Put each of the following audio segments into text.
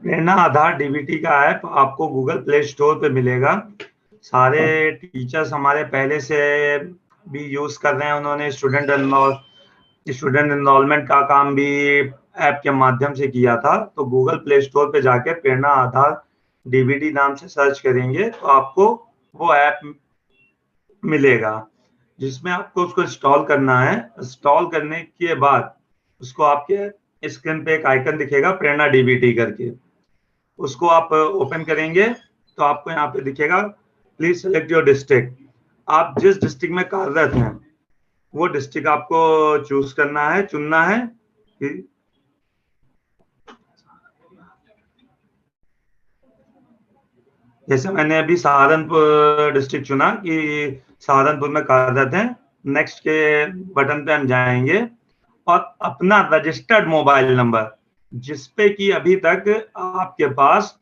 प्रेरणा आधार DBT का app आपको Google play store पे मिलेगा। सारे टीचर्स हमारे पहले से भी यूज कर रहे हैं, उन्होंने स्टूडेंट एनरोलमेंट का काम भी ऐप के माध्यम से किया था। तो गूगल प्ले स्टोर पे जाके प्रेरणा आधार डीबीटी नाम से सर्च करेंगे तो आपको वो ऐप मिलेगा, जिसमें आपको उसको इंस्टॉल करना है। इंस्टॉल करने के बाद उसको आपके स्क्रीन पे एक आइकन दिखेगा प्रेरणा डीबीटी करके, उसको आप ओपन करेंगे तो आपको यहाँ पे दिखेगा प्लीज सेलेक्ट योर डिस्ट्रिक्ट। आप जिस डिस्ट्रिक्ट में कार्यरत हैं वो डिस्ट्रिक्ट आपको चूज करना है, चुनना है। जैसे मैंने अभी सहारनपुर डिस्ट्रिक्ट चुना कि सहारनपुर में कार्यरत हैं। नेक्स्ट के बटन पे हम जाएंगे और अपना रजिस्टर्ड मोबाइल नंबर जिसपे कि अभी तक आपके पास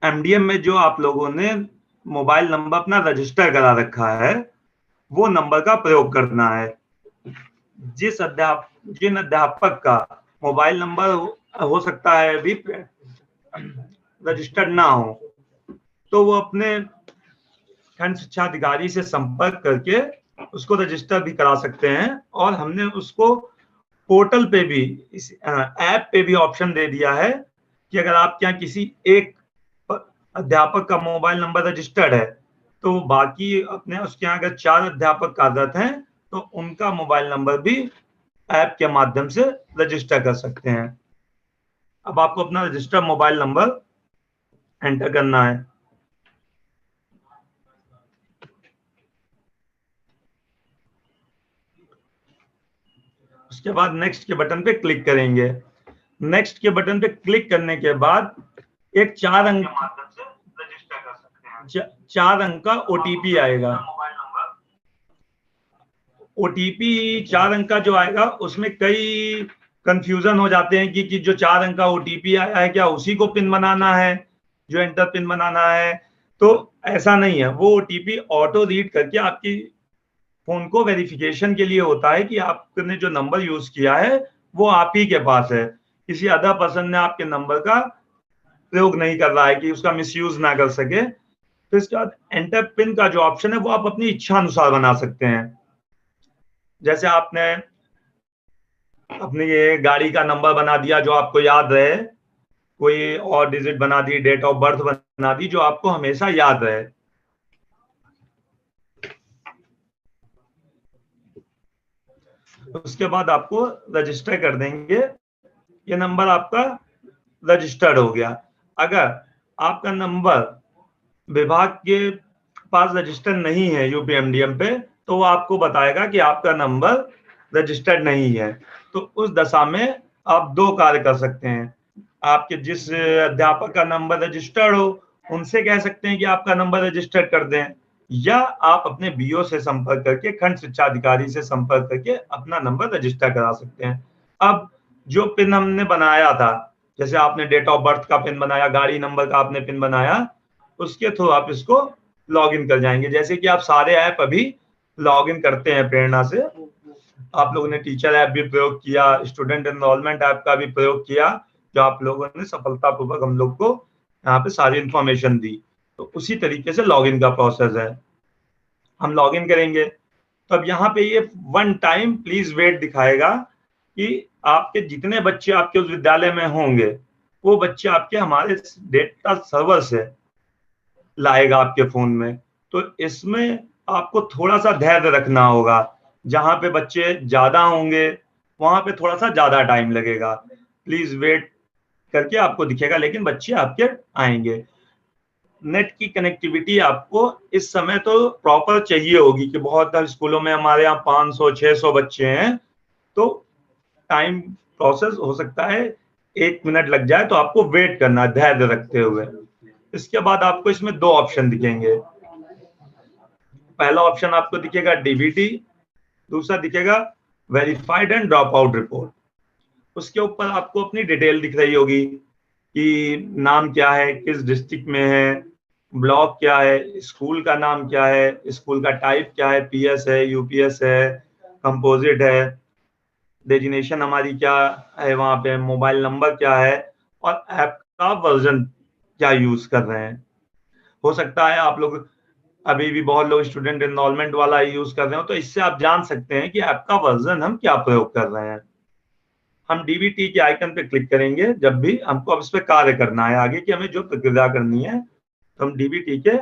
एमडीएम में जो आप लोगों ने मोबाइल नंबर अपना रजिस्टर करा रखा है वो नंबर का प्रयोग करना है। जिन अध्यापक का मोबाइल नंबर हो सकता है अभी रजिस्टर्ड ना हो तो वो अपने खंड शिक्षा अधिकारी से संपर्क करके उसको रजिस्टर भी करा सकते हैं। और हमने उसको पोर्टल पे भी, इस ऐप पे भी ऑप्शन दे दिया है कि अगर आपके यहाँ किसी एक अध्यापक का मोबाइल नंबर रजिस्टर्ड है तो बाकी अपने उसके यहाँ अगर 4 अध्यापक कार्यरत हैं तो उनका मोबाइल नंबर भी ऐप के माध्यम से रजिस्टर कर सकते हैं। अब आपको अपना रजिस्टर्ड मोबाइल नंबर एंटर करना है। उसके बाद नेक्स्ट के बटन पे क्लिक करेंगे। नेक्स्ट के बटन पे क्लिक करने के बाद एक 4 अंक का ओटीपी आएगा। ओटीपी 4 अंक का जो आएगा उसमें कई कंफ्यूजन हो जाते हैं कि जो 4 अंक का ओटीपी आया है क्या उसी को पिन बनाना है, जो एंटर पिन बनाना है। तो ऐसा नहीं है, वो ओटीपी ऑटो रीड करके आपकी फोन को वेरिफिकेशन के लिए होता है कि आपने जो नंबर यूज किया है वो आप ही के पास है, किसी अदर पर्सन ने आपके नंबर का प्रयोग नहीं कर रहा है कि उसका मिसयूज ना कर सके। फिर इसके बाद एंटर पिन का जो ऑप्शन है वो आप अपनी इच्छा अनुसार बना सकते हैं। जैसे आपने अपनी ये गाड़ी का नंबर बना दिया जो आपको याद रहे, कोई और डिजिट बना दी, डेट ऑफ बर्थ बना दी जो आपको हमेशा याद रहे। उसके बाद आपको रजिस्टर कर देंगे। ये नंबर आपका रजिस्टर्ड हो गया। अगर आपका नंबर विभाग के पास रजिस्टर नहीं है यूपीएमडीएम पे तो वो आपको बताएगा कि आपका नंबर रजिस्टर्ड नहीं है। तो उस दशा में आप 2 कार्य कर सकते हैं। आपके जिस अध्यापक का नंबर रजिस्टर्ड हो उनसे कह सकते हैं कि आपका नंबर रजिस्टर्ड कर दें, या आप अपने बीओ से संपर्क करके, खंड शिक्षा अधिकारी से संपर्क करके अपना नंबर रजिस्टर करा सकते हैं। अब जो पिन हमने बनाया था, जैसे आपने डेट ऑफ बर्थ का पिन बनाया, गाड़ी नंबर का आपने पिन बनाया, उसके थ्रू आप इसको लॉगिन कर जाएंगे। जैसे कि आप सारे ऐप अभी लॉगिन करते हैं प्रेरणा से। आप लोगों ने टीचर ऐप भी प्रयोग किया, स्टूडेंट एनरोलमेंट ऐप का भी प्रयोग किया, जो आप लोगों ने सफलतापूर्वक हम लोग को यहाँ पे सारी इंफॉर्मेशन दी। तो उसी तरीके से लॉगिन का प्रोसेस है। हम लॉगिन करेंगे तो अब यहाँ पे ये 1 टाइम प्लीज वेट दिखाएगा कि आपके जितने बच्चे आपके उस विद्यालय में होंगे वो बच्चे आपके हमारे डेटा सर्वर से लाएगा आपके फोन में। तो इसमें आपको थोड़ा सा धैर्य रखना होगा। जहां पे बच्चे ज्यादा होंगे वहां पे थोड़ा सा ज्यादा टाइम लगेगा, प्लीज वेट करके आपको दिखेगा, लेकिन बच्चे आपके आएंगे। नेट की कनेक्टिविटी आपको इस समय तो प्रॉपर चाहिए होगी कि बहुत स्कूलों में हमारे यहाँ 500-600 बच्चे हैं, तो टाइम प्रोसेस हो सकता है 1 मिनट लग जाए, तो आपको वेट करना धैर्य रखते हुए। इसके बाद आपको इसमें 2 ऑप्शन दिखेंगे। पहला ऑप्शन आपको दिखेगा डीबीटी, दूसरा दिखेगा verified and drop out report. उसके ऊपर आपको अपनी डिटेल दिख रही होगी कि नाम क्या है, किस डिस्ट्रिक्ट में है, ब्लॉक क्या है, स्कूल का नाम क्या है, स्कूल का टाइप क्या है, पीएस है, यूपीएस है, कंपोजिट है, डेजिग्नेशन हमारी क्या है, वहां पे मोबाइल नंबर क्या है, और ऐप का वर्जन क्या यूज कर रहे हैं। हो सकता है आप लोग अभी भी बहुत लोग स्टूडेंट एनरोलमेंट वाला यूज कर रहे हो, तो इससे आप जान सकते हैं कि ऐप का वर्जन हम क्या प्रयोग कर रहे हैं। हम डीबीटी के आइकन पे क्लिक करेंगे जब भी हमको अब इस पे कार्य करना है, आगे की हमें जो प्रक्रिया करनी है, तो हम डीबीटी के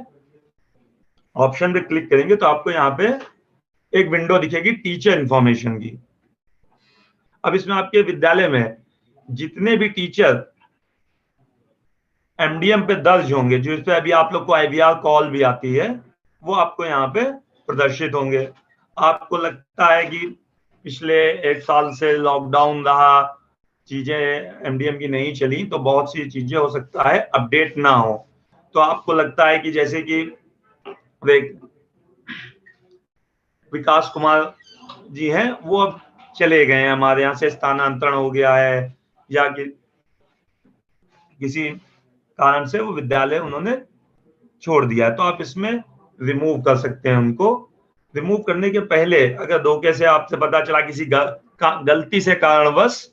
ऑप्शन पे क्लिक करेंगे तो आपको यहाँ पे एक विंडो दिखेगी टीचर इंफॉर्मेशन की। अब इसमें आपके विद्यालय में जितने भी टीचर एमडीएम पे दर्ज होंगे, जो इस पे अभी आप लोग को आईवीआर कॉल भी आती है, वो आपको यहाँ पे प्रदर्शित होंगे। आपको लगता है कि पिछले 1 साल से लॉकडाउन रहा, चीजें एमडीएम की नहीं चली, तो बहुत सी चीजें हो सकता है अपडेट ना हो। तो आपको लगता है कि जैसे कि विकास कुमार जी हैं, वो अब चले गए हैं, हमारे यहाँ से स्थानांतरण हो गया है, या किसी कारण से वो विद्यालय उन्होंने छोड़ दिया है, तो आप इसमें रिमूव कर सकते हैं उनको। रिमूव करने के पहले अगर धोखे से आपसे पता चला किसी गलती से कारणवश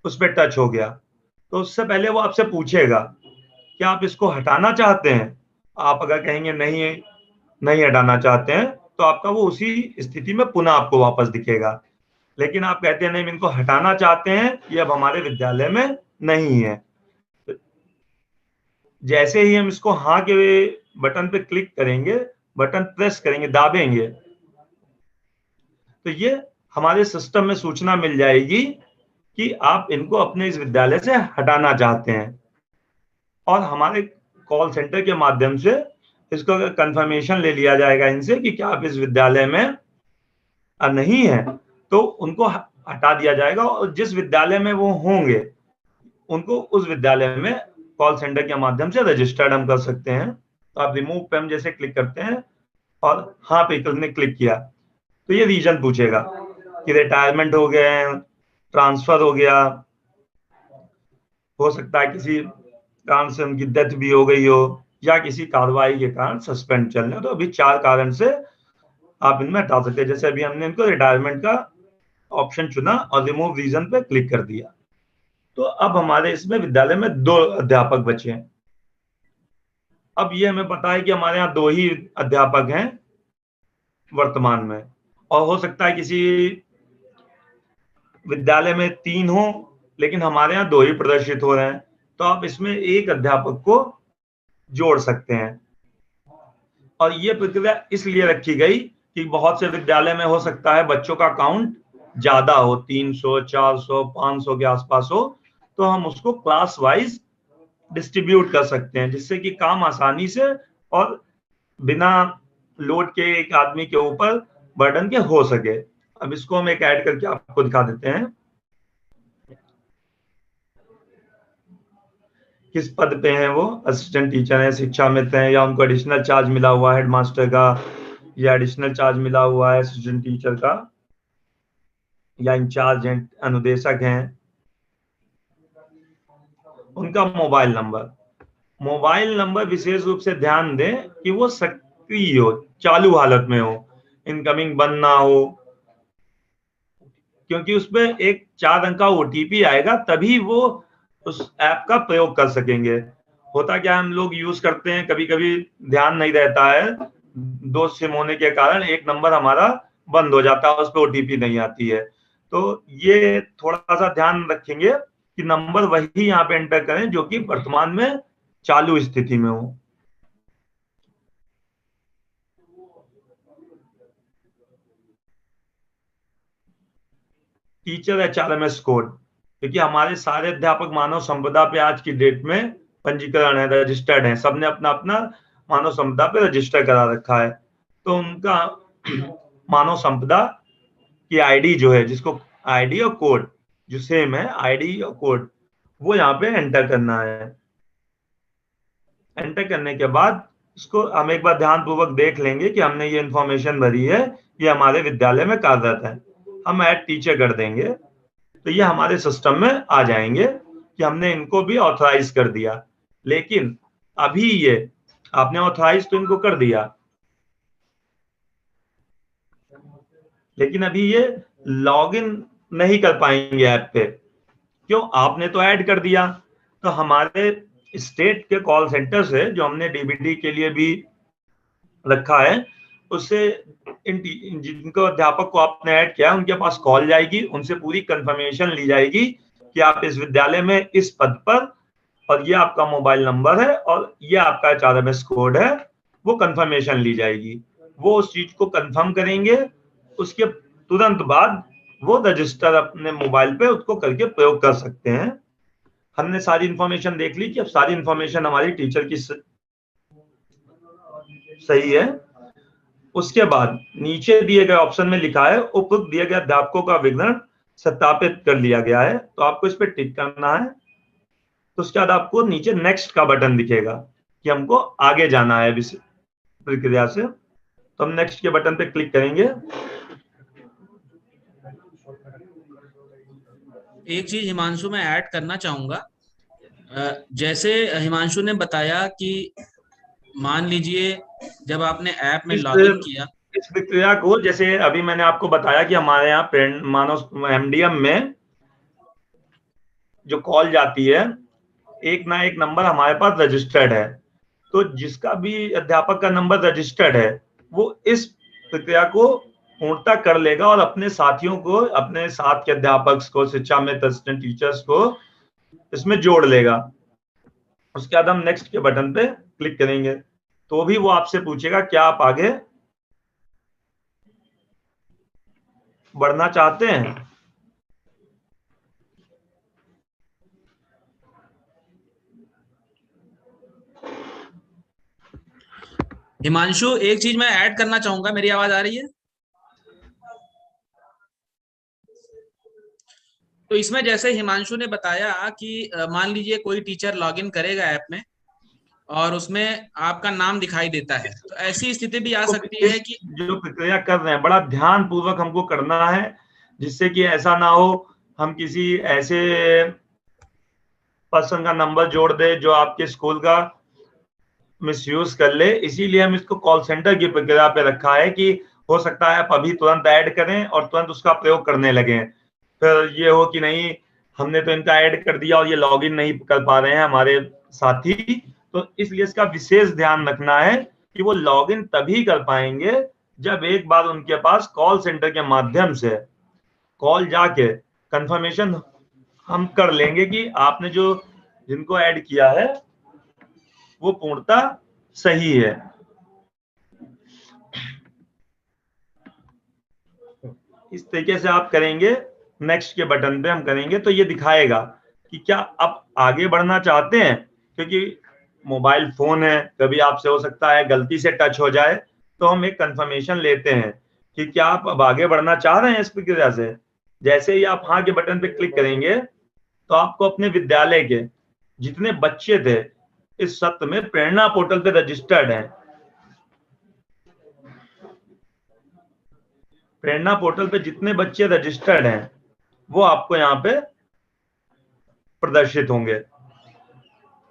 उस पर टच हो गया, तो उससे पहले वो आपसे पूछेगा क्या आप इसको हटाना चाहते हैं। आप अगर कहेंगे नहीं नहीं हटाना चाहते हैं, तो आपका वो उसी स्थिति में पुनः आपको वापस दिखेगा। लेकिन आप कहते हैं नहीं, इनको हटाना चाहते हैं, ये अब हमारे विद्यालय में नहीं है, जैसे ही हम इसको हाँ के बटन पे क्लिक करेंगे, बटन प्रेस करेंगे, दाबेंगे, तो ये हमारे सिस्टम में सूचना मिल जाएगी कि आप इनको अपने इस विद्यालय से हटाना चाहते हैं। और हमारे कॉल सेंटर के माध्यम से इसको कंफर्मेशन ले लिया जाएगा इनसे कि क्या आप इस विद्यालय में नहीं है, तो उनको हटा दिया जाएगा, और जिस विद्यालय में वो होंगे उनको उस विद्यालय में कॉल सेंटर के माध्यम से रजिस्टर्ड हम कर सकते हैं। तो आप रिमूव पे हम जैसे क्लिक करते हैं और हाँ पे हमने क्लिक किया, तो ये रीजन पूछेगा कि रिटायरमेंट हो गए हैं, ट्रांसफर हो गया, हो सकता है किसी कारण से उनकी डेथ भी हो गई हो, या किसी कार्रवाई के कारण सस्पेंड चल रहे हो। तो अभी 4 कारण से आप इनमें हटा सकते हैं। जैसे अभी हमने इनको रिटायरमेंट का ऑप्शन चुना और रिमूव रीजन पे क्लिक कर दिया, तो अब हमारे इसमें विद्यालय में 2 अध्यापक बचे हैं। अब ये हमें पता है कि हमारे यहाँ 2 ही अध्यापक हैं वर्तमान में, और हो सकता है किसी विद्यालय में 3 हो, लेकिन हमारे यहाँ 2 ही प्रदर्शित हो रहे हैं, तो आप इसमें एक अध्यापक को जोड़ सकते हैं। और ये प्रक्रिया इसलिए रखी गई कि बहुत से विद्यालय में हो सकता है बच्चों का काउंट ज्यादा हो, 300, 400, 500 के आसपास हो, तो हम उसको क्लास वाइज डिस्ट्रीब्यूट कर सकते हैं, जिससे कि काम आसानी से और बिना लोड के एक आदमी के ऊपर बर्डन के हो सके। अब इसको हम एक ऐड करके आपको दिखा देते हैं किस पद पे हैं वो। असिस्टेंट टीचर हैं, शिक्षा मित्र हैं, या उनको एडिशनल चार्ज मिला हुआ है हेडमास्टर का, या एडिशनल चार्ज मिला हुआ है असिस्टेंट टीचर का, या इंचार्ज हैं, अनुदेशक हैं। उनका मोबाइल नंबर विशेष रूप से ध्यान दें कि वो सक्रिय हो, चालू हालत में हो, इनकमिंग बंद ना हो, क्योंकि उसमें एक 4 अंक का ओटीपी आएगा, तभी वो उस ऐप का प्रयोग कर सकेंगे। होता क्या हम लोग यूज करते हैं, कभी कभी ध्यान नहीं रहता है, 2 सिम होने के कारण एक नंबर हमारा बंद हो जाता है, उस पर ओटीपी नहीं आती है। तो ये थोड़ा सा ध्यान रखेंगे कि नंबर वही यहाँ पे एंटर करें जो कि वर्तमान में चालू स्थिति में हो। टीचर एचआरएमएस कोड, क्योंकि हमारे सारे अध्यापक मानव संपदा पे आज की डेट में पंजीकरण है, रजिस्टर्ड है, सबने अपना अपना मानव संपदा पे रजिस्टर करा रखा है, तो उनका मानव संपदा की आईडी जो है, जिसको आईडी और कोड जो सेम है, आईडी और कोड, वो यहाँ पे एंटर करना है। एंटर करने के बाद इसको हम एक बार ध्यान पूर्वक देख लेंगे कि हमने ये इंफॉर्मेशन भरी है, ये हमारे विद्यालय में कार्यरत है। हम ऐड टीचर कर देंगे, तो ये हमारे सिस्टम में आ जाएंगे कि हमने इनको भी ऑथराइज कर दिया। लेकिन अभी ये आपने ऑथराइज तो इनको कर दिया, लेकिन अभी ये लॉगिन नहीं कर पाएंगे ऐप पे। क्यों? आपने तो ऐड कर दिया, तो हमारे स्टेट के कॉल सेंटर से, जो हमने डीबीटी के लिए भी रखा है, उससे जिनको अध्यापक को आपने ऐड किया उनके पास कॉल जाएगी, उनसे पूरी कंफर्मेशन ली जाएगी कि आप इस विद्यालय में इस पद पर, और ये आपका मोबाइल नंबर है और ये आपका HRMS कोड है, वो कंफर्मेशन ली जाएगी। वो उस चीज को कंफर्म करेंगे, उसके तुरंत बाद वो रजिस्टर अपने मोबाइल पे उसको करके प्रयोग कर सकते हैं। हमने सारी इंफॉर्मेशन देख ली कि अब सारी इंफॉर्मेशन हमारी टीचर की सही है। उसके बाद नीचे दिए गए ऑप्शन में लिखा है उपयुक्त दिए गए अध्यापकों का विवरण सत्यापित कर लिया गया है, तो आपको इस पर टिक करना है। तो उसके बाद आपको नीचे नेक्स्ट का बटन दिखेगा कि हमको आगे जाना है इस प्रक्रिया से, तो हम नेक्स्ट के बटन पे क्लिक करेंगे। एक चीज हिमांशु मैं ऐड करना चाहूंगा। जैसे हिमांशु ने बताया कि मान लीजिए जब आपने ऐप में लॉगिन किया, इस प्रक्रिया को, जैसे अभी मैंने आपको बताया कि हमारे यहाँ मानव MDM में जो कॉल जाती है, एक ना एक नंबर हमारे पास रजिस्टर्ड है, तो जिसका भी अध्यापक का नंबर रजिस्टर्ड है वो इस प्रक्रिया को पूर्णता कर लेगा और अपने साथियों को, अपने साथ के अध्यापक को, शिक्षा मित्र असिस्टेंट टीचर्स को इसमें जोड़ लेगा। उसके बाद हम नेक्स्ट के बटन पे क्लिक करेंगे, तो भी वो आपसे पूछेगा क्या आप आगे बढ़ना चाहते हैं। हिमांशु एक चीज मैं ऐड करना चाहूंगा, मेरी आवाज आ रही है? तो इसमें जैसे हिमांशु ने बताया कि मान लीजिए कोई टीचर लॉगिन करेगा ऐप में और उसमें आपका नाम दिखाई देता है, तो ऐसी स्थिति भी आ सकती है कि जो प्रक्रिया कर रहे हैं बड़ा ध्यान पूर्वक हमको करना है, जिससे कि ऐसा ना हो हम किसी ऐसे पर्सन का नंबर जोड़ दे जो आपके स्कूल का मिसयूज कर ले। इसीलिए हम इसको कॉल सेंटर की प्रक्रिया पे रखा है कि हो सकता है आप अभी तुरंत ऐड करें और तुरंत उसका प्रयोग करने लगे, फिर ये हो कि नहीं हमने तो इनका ऐड कर दिया और ये लॉगिन नहीं कर पा रहे हैं हमारे साथी। तो इसलिए इसका विशेष ध्यान रखना है कि वो लॉगिन तभी कर पाएंगे जब एक बार उनके पास कॉल सेंटर के माध्यम से कॉल जाके कंफर्मेशन हम कर लेंगे कि आपने जो जिनको ऐड किया है वो पूर्णता सही है। इस तरीके से आप करेंगे, नेक्स्ट के बटन पे हम करेंगे तो ये दिखाएगा कि क्या आप आगे बढ़ना चाहते हैं, क्योंकि मोबाइल फोन है, कभी आपसे हो सकता है गलती से टच हो जाए, तो हम एक कंफर्मेशन लेते हैं कि क्या आप अब आगे बढ़ना चाह रहे हैं इस प्रक्रिया से। जैसे ही आप हाँ के बटन पे क्लिक करेंगे तो आपको अपने विद्यालय के जितने बच्चे थे इस सत्र में प्रेरणा पोर्टल पे रजिस्टर्ड हैं, प्रेरणा पोर्टल पे जितने बच्चे रजिस्टर्ड हैं वो आपको यहाँ पे प्रदर्शित होंगे।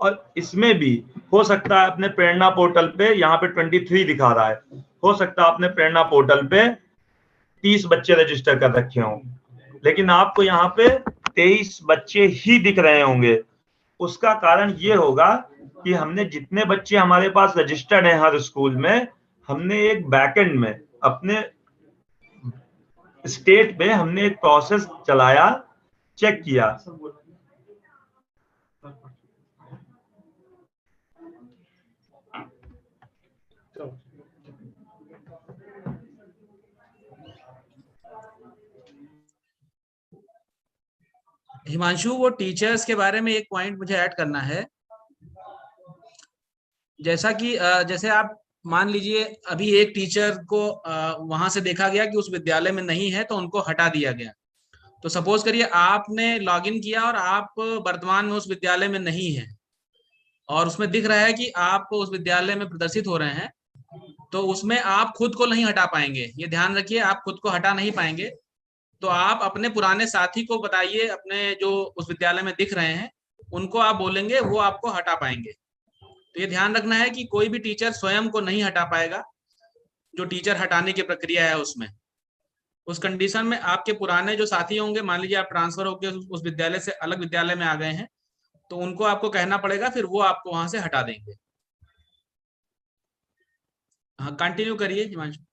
और इसमें भी हो सकता है अपने प्रेरणा पोर्टल पे यहाँ पे 23 दिखा रहा है, हो सकता है अपने प्रेरणा पोर्टल पे 30 बच्चे रजिस्टर कर रखे हों, लेकिन आपको यहाँ पे 23 बच्चे ही दिख रहे होंगे। उसका कारण ये होगा कि हमने जितने बच्चे हमारे पास रजिस्टर्ड हैं हर स्कूल में, हमने एक बैकएंड में अपने स्टेट पे हमने एक प्रोसेस चलाया, चेक किया। हिमांशु वो टीचर्स के बारे में एक पॉइंट मुझे ऐड करना है। जैसा कि जैसे आप मान लीजिए अभी एक टीचर को वहां से देखा गया कि उस विद्यालय में नहीं है तो उनको हटा दिया गया। तो सपोज करिए आपने लॉगिन किया और आप वर्तमान में उस विद्यालय में नहीं है और उसमें दिख रहा है कि आप उस विद्यालय में प्रदर्शित हो रहे हैं, तो उसमें आप खुद को नहीं हटा पाएंगे। ये ध्यान रखिए, आप खुद को हटा नहीं पाएंगे। तो आप अपने पुराने साथी को बताइए, अपने जो उस विद्यालय में दिख रहे हैं उनको आप बोलेंगे, वो आपको हटा पाएंगे। तो ये ध्यान रखना है कि कोई भी टीचर स्वयं को नहीं हटा पाएगा। जो टीचर हटाने की प्रक्रिया है उसमें, उस कंडीशन में आपके पुराने जो साथी होंगे, मान लीजिए आप ट्रांसफर होकर उस विद्यालय से अलग विद्यालय में आ गए हैं, तो उनको आपको कहना पड़ेगा, फिर वो आपको वहां से हटा देंगे। हाँ, कंटिन्यू करिए हिमांशु।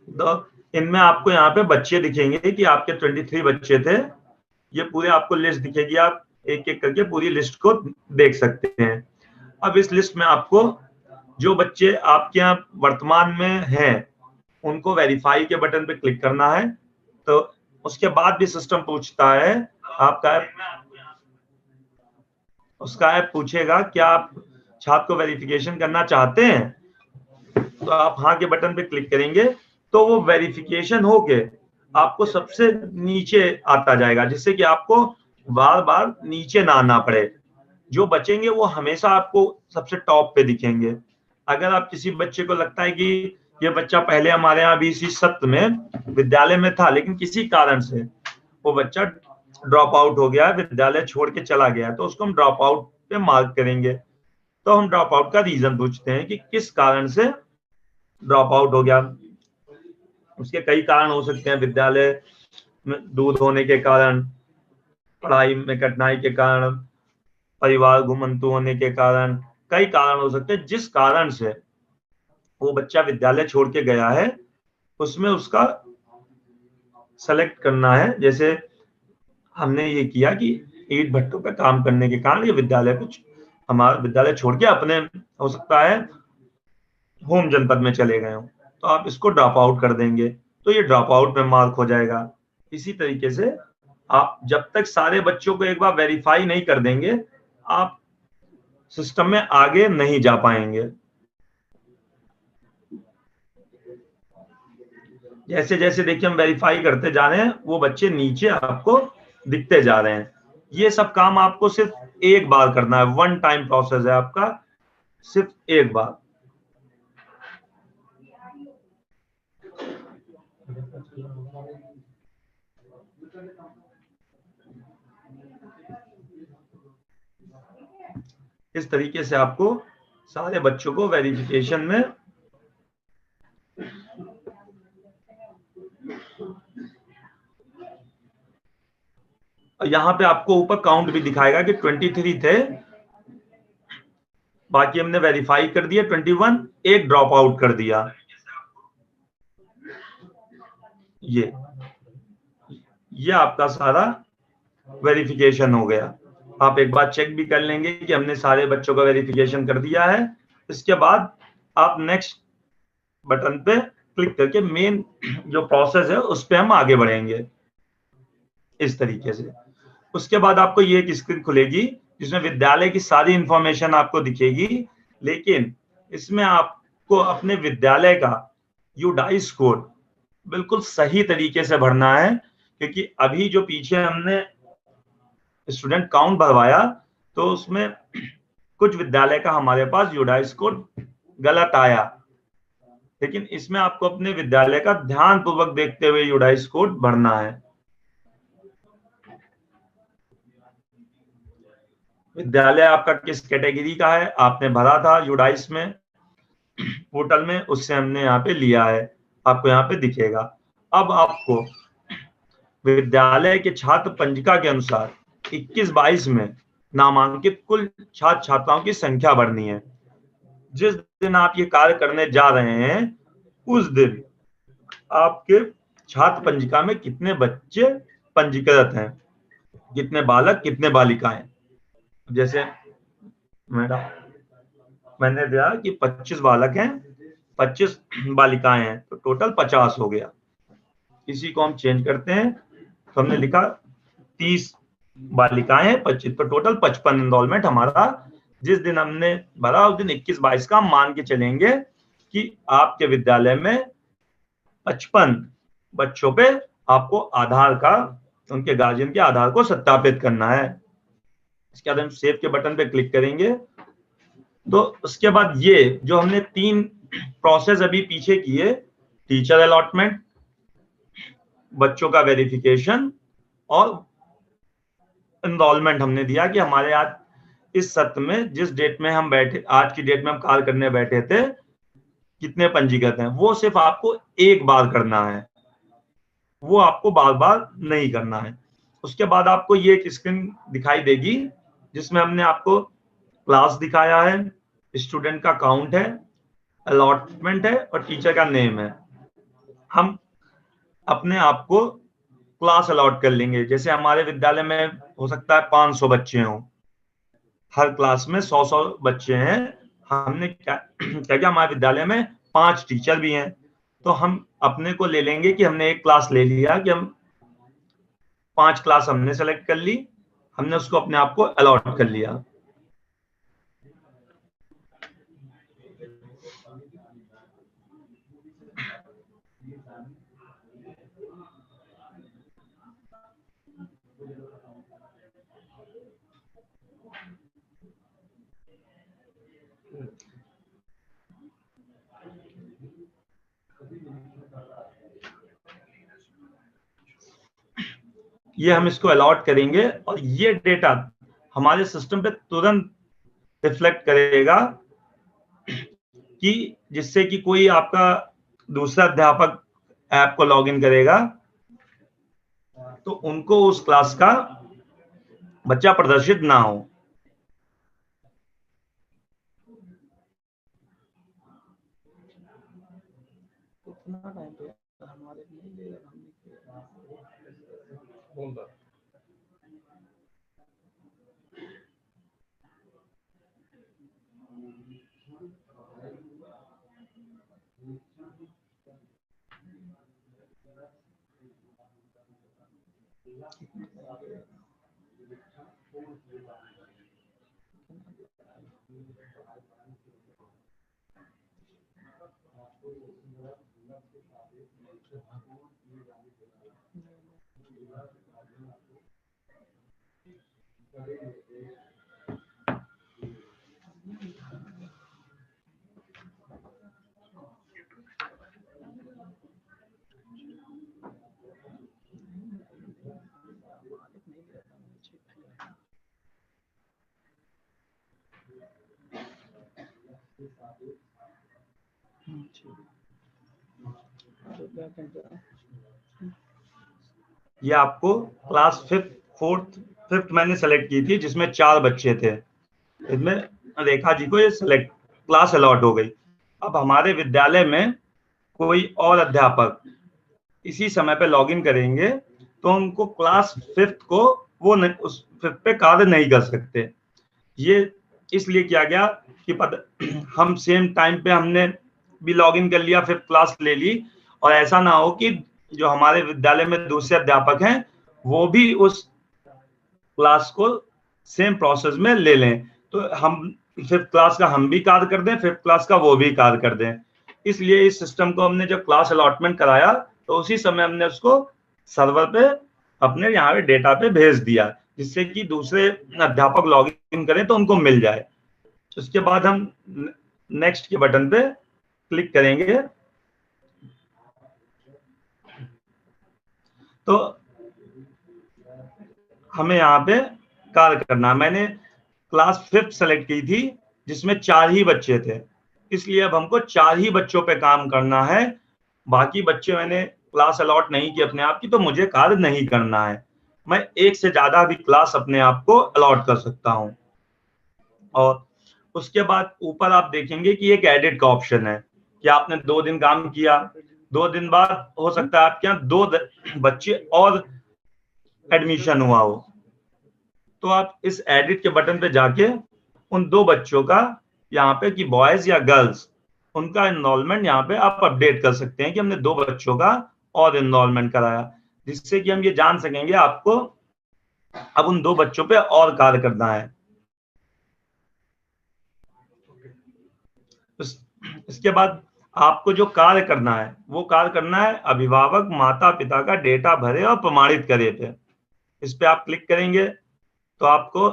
तो इनमें आपको यहाँ पे बच्चे दिखेंगे कि आपके 23 बच्चे थे, ये पूरे आपको लिस्ट दिखेगी, आप एक एक करके पूरी लिस्ट को देख सकते हैं। अब इस लिस्ट में आपको जो बच्चे आपके यहाँ वर्तमान में हैं उनको वेरीफाई के बटन पे क्लिक करना है। तो उसके बाद भी सिस्टम पूछता है आपका उसका ऐप पूछेगा क्या आप छात्र को वेरिफिकेशन करना चाहते हैं, तो आप हाँ के बटन पे क्लिक करेंगे तो वो वेरिफिकेशन होके आपको सबसे नीचे आता जाएगा, जिससे कि आपको बार बार नीचे ना आना पड़े। जो बचेंगे वो हमेशा आपको सबसे टॉप पे दिखेंगे। अगर आप किसी बच्चे को लगता है कि ये बच्चा पहले हमारे यहाँ बीसी सत्र में विद्यालय में था, लेकिन किसी कारण से वो बच्चा ड्रॉप आउट हो गया, विद्यालय छोड़ के चला गया, तो उसको हम ड्रॉप आउट पे मार्क करेंगे। तो हम ड्रॉप आउट का रीजन पूछते हैं कि किस कारण से ड्रॉप आउट हो गया। उसके कई कारण हो सकते हैं, विद्यालय में दूर होने के कारण, पढ़ाई में कठिनाई के कारण, परिवार घुमंतु होने के कारण, कई कारण हो सकते हैं। जिस कारण से वो बच्चा विद्यालय छोड़ के गया है उसमें उसका सेलेक्ट करना है। जैसे हमने ये किया कि ईंट भट्टों पे काम करने के कारण ये विद्यालय कुछ हमारा विद्यालय छोड़ के अपने हो सकता है होम जनपद में चले गए हो, तो आप इसको ड्रॉप आउट कर देंगे तो ये ड्रॉप आउट में मार्क हो जाएगा। इसी तरीके से आप जब तक सारे बच्चों को एक बार वेरीफाई नहीं कर देंगे आप सिस्टम में आगे नहीं जा पाएंगे। जैसे जैसे देखिए हम वेरीफाई करते जा रहे हैं वो बच्चे नीचे आपको दिखते जा रहे हैं। ये सब काम आपको सिर्फ एक बार करना है, वन टाइम प्रोसेस है आपका, सिर्फ एक बार। इस तरीके से आपको सारे बच्चों को वेरिफिकेशन में यहाँ पे आपको ऊपर काउंट भी दिखाएगा कि 23 थे, बाकी हमने वेरीफाई कर दिया 21, एक ड्रॉप आउट कर दिया। ये आपका सारा वेरिफिकेशन हो गया। आप एक बार चेक भी कर लेंगे कि हमने सारे बच्चों का वेरिफिकेशन कर दिया है। इसके बाद आप नेक्स्ट बटन पे क्लिक करके मेन जो प्रोसेस है उस पे हम आगे बढ़ेंगे इस तरीके से। उसके बाद आपको ये एक स्क्रीन खुलेगी जिसमें विद्यालय की सारी इंफॉर्मेशन आपको दिखेगी, लेकिन इसमें आपको अपने विद्यालय का यूडाइस कोड बिल्कुल सही तरीके से भरना है, क्योंकि अभी जो पीछे हमने स्टूडेंट काउंट भरवाया तो उसमें कुछ विद्यालय का हमारे पास यूडाइस कोड गलत आया, लेकिन इसमें आपको अपने विद्यालय का ध्यान पूर्वक देखते हुए यूडाइस कोड भरना है। विद्यालय आपका किस कैटेगरी का है आपने भरा था यूडाइस में पोर्टल में, उससे हमने यहाँ पे लिया है, आपको यहाँ पे दिखेगा। अब आपको विद्यालय के छात्र पंजिका के अनुसार 21-22 में नामांकित कुल छात्र छात्राओं की संख्या बढ़नी है। जिस दिन आप ये कार्य करने जा रहे हैं उस दिन आपके छात्र पंजिका में कितने बच्चे पंजीकृत हैं, कितने बालक कितने बालिकाएं। जैसे मैंने दिया कि 25 बालक हैं 25 बालिकाएं हैं, तो टोटल 50 हो गया। इसी को हम चेंज करते हैं, तो हमने लिखा 30 बालिकाएं हैं 25, तो टोटल 55 एनरोलमेंट हमारा जिस दिन हमने भरा उस दिन 21-22 का मान के चलेंगे कि आपके विद्यालय में 55 बच्चों पे आपको आधार का, उनके गार्जियन के आधार को सत्यापित करना है। इसके बाद हम सेव के बटन पे क्लिक करेंगे। तो उसके बाद ये जो हमने 3 प्रोसेस अभी पीछे किए, टीचर अलॉटमेंट, बच्चों का वेरिफिकेशन और एनरोलमेंट हमने दिया कि हमारे आज इस सत्र में जिस डेट में हम बैठे, आज की डेट में हम कार्य करने बैठे थे, कितने पंजीकृत हैं, वो सिर्फ आपको एक बार करना है, वो आपको बार बार नहीं करना है। उसके बाद आपको ये एक स्क्रीन दिखाई देगी जिसमें हमने आपको क्लास दिखाया है, स्टूडेंट का काउंट है, अलॉटमेंट है और टीचर का नेम है। हम अपने आप को क्लास अलॉट कर लेंगे। जैसे हमारे विद्यालय में हो सकता है 500 बच्चे हों, हर क्लास में 100-100 बच्चे हैं। हमने क्या हमारे विद्यालय में 5 टीचर भी हैं, तो हम अपने को ले लेंगे कि हमने एक क्लास ले लिया कि हम 5 क्लास हमने सेलेक्ट कर ली, हमने उसको अपने आप को अलॉट कर लिया। ये हम इसको अलॉट करेंगे और ये डेटा हमारे सिस्टम पे तुरंत रिफ्लेक्ट करेगा कि जिससे कि कोई आपका दूसरा अध्यापक ऐप को लॉगिन करेगा तो उनको उस क्लास का बच्चा प्रदर्शित ना हो। ये आपको क्लास 5th मैंने सेलेक्ट की थी जिसमें 4 बच्चे थे, इसमें रेखा जी को ये सेलेक्ट क्लास अलॉट हो गई। अब हमारे विद्यालय में कोई और अध्यापक इसी समय पे लॉगिन करेंगे तो उनको क्लास 5th को वो उस 5th पे कार्य नहीं कर सकते। ये इसलिए किया गया कि हम सेम टाइम पे हमने भी लॉगिन कर लिया, 5th क्लास ले ली, और ऐसा ना हो कि जो हमारे विद्यालय में दूसरे अध्यापक हैं वो भी उस क्लास को सेम प्रोसेस में ले लें, तो हम 5th क्लास का हम भी कार्य कर दें, 5th क्लास का वो भी कार्य कर दें। इसलिए इस सिस्टम को हमने जब क्लास अलॉटमेंट कराया तो उसी समय हमने उसको सर्वर पे अपने यहाँ पे डेटा पे भेज दिया जिससे कि दूसरे अध्यापक लॉगिन करें तो उनको मिल जाए। उसके बाद हम नेक्स्ट के बटन पे क्लिक करेंगे तो हमें यहाँ पे कार्य करना है। मैंने क्लास 5th सेलेक्ट की थी जिसमें 4 ही बच्चे थे, इसलिए अब हमको 4 ही बच्चों पे काम करना है। बाकी बच्चे मैंने क्लास अलॉट नहीं की अपने आप की, तो मुझे कार्य नहीं करना है। मैं एक से ज्यादा भी क्लास अपने आप को अलॉट कर सकता हूं। और उसके बाद ऊपर आप देखेंगे कि एक एडिट का ऑप्शन है कि आपने 2 दिन काम किया, 2 दिन बाद हो सकता है आपके यहाँ 2 बच्चे और एडमिशन हुआ हो, तो आप इस एडिट के बटन पे जाके उन 2 बच्चों का यहाँ पे कि बॉयज या गर्ल्स, उनका एनरोलमेंट यहाँ पे आप अपडेट कर सकते हैं कि हमने 2 बच्चों का और एनरोलमेंट कराया, जिससे कि हम ये जान सकेंगे आपको अब उन 2 बच्चों पे और कार्य करना है। इसके बाद आपको जो कार्य करना है वो कार्य करना है अभिभावक माता पिता का डेटा भरे और प्रमाणित करे पे। इस पे आप क्लिक करेंगे तो आपको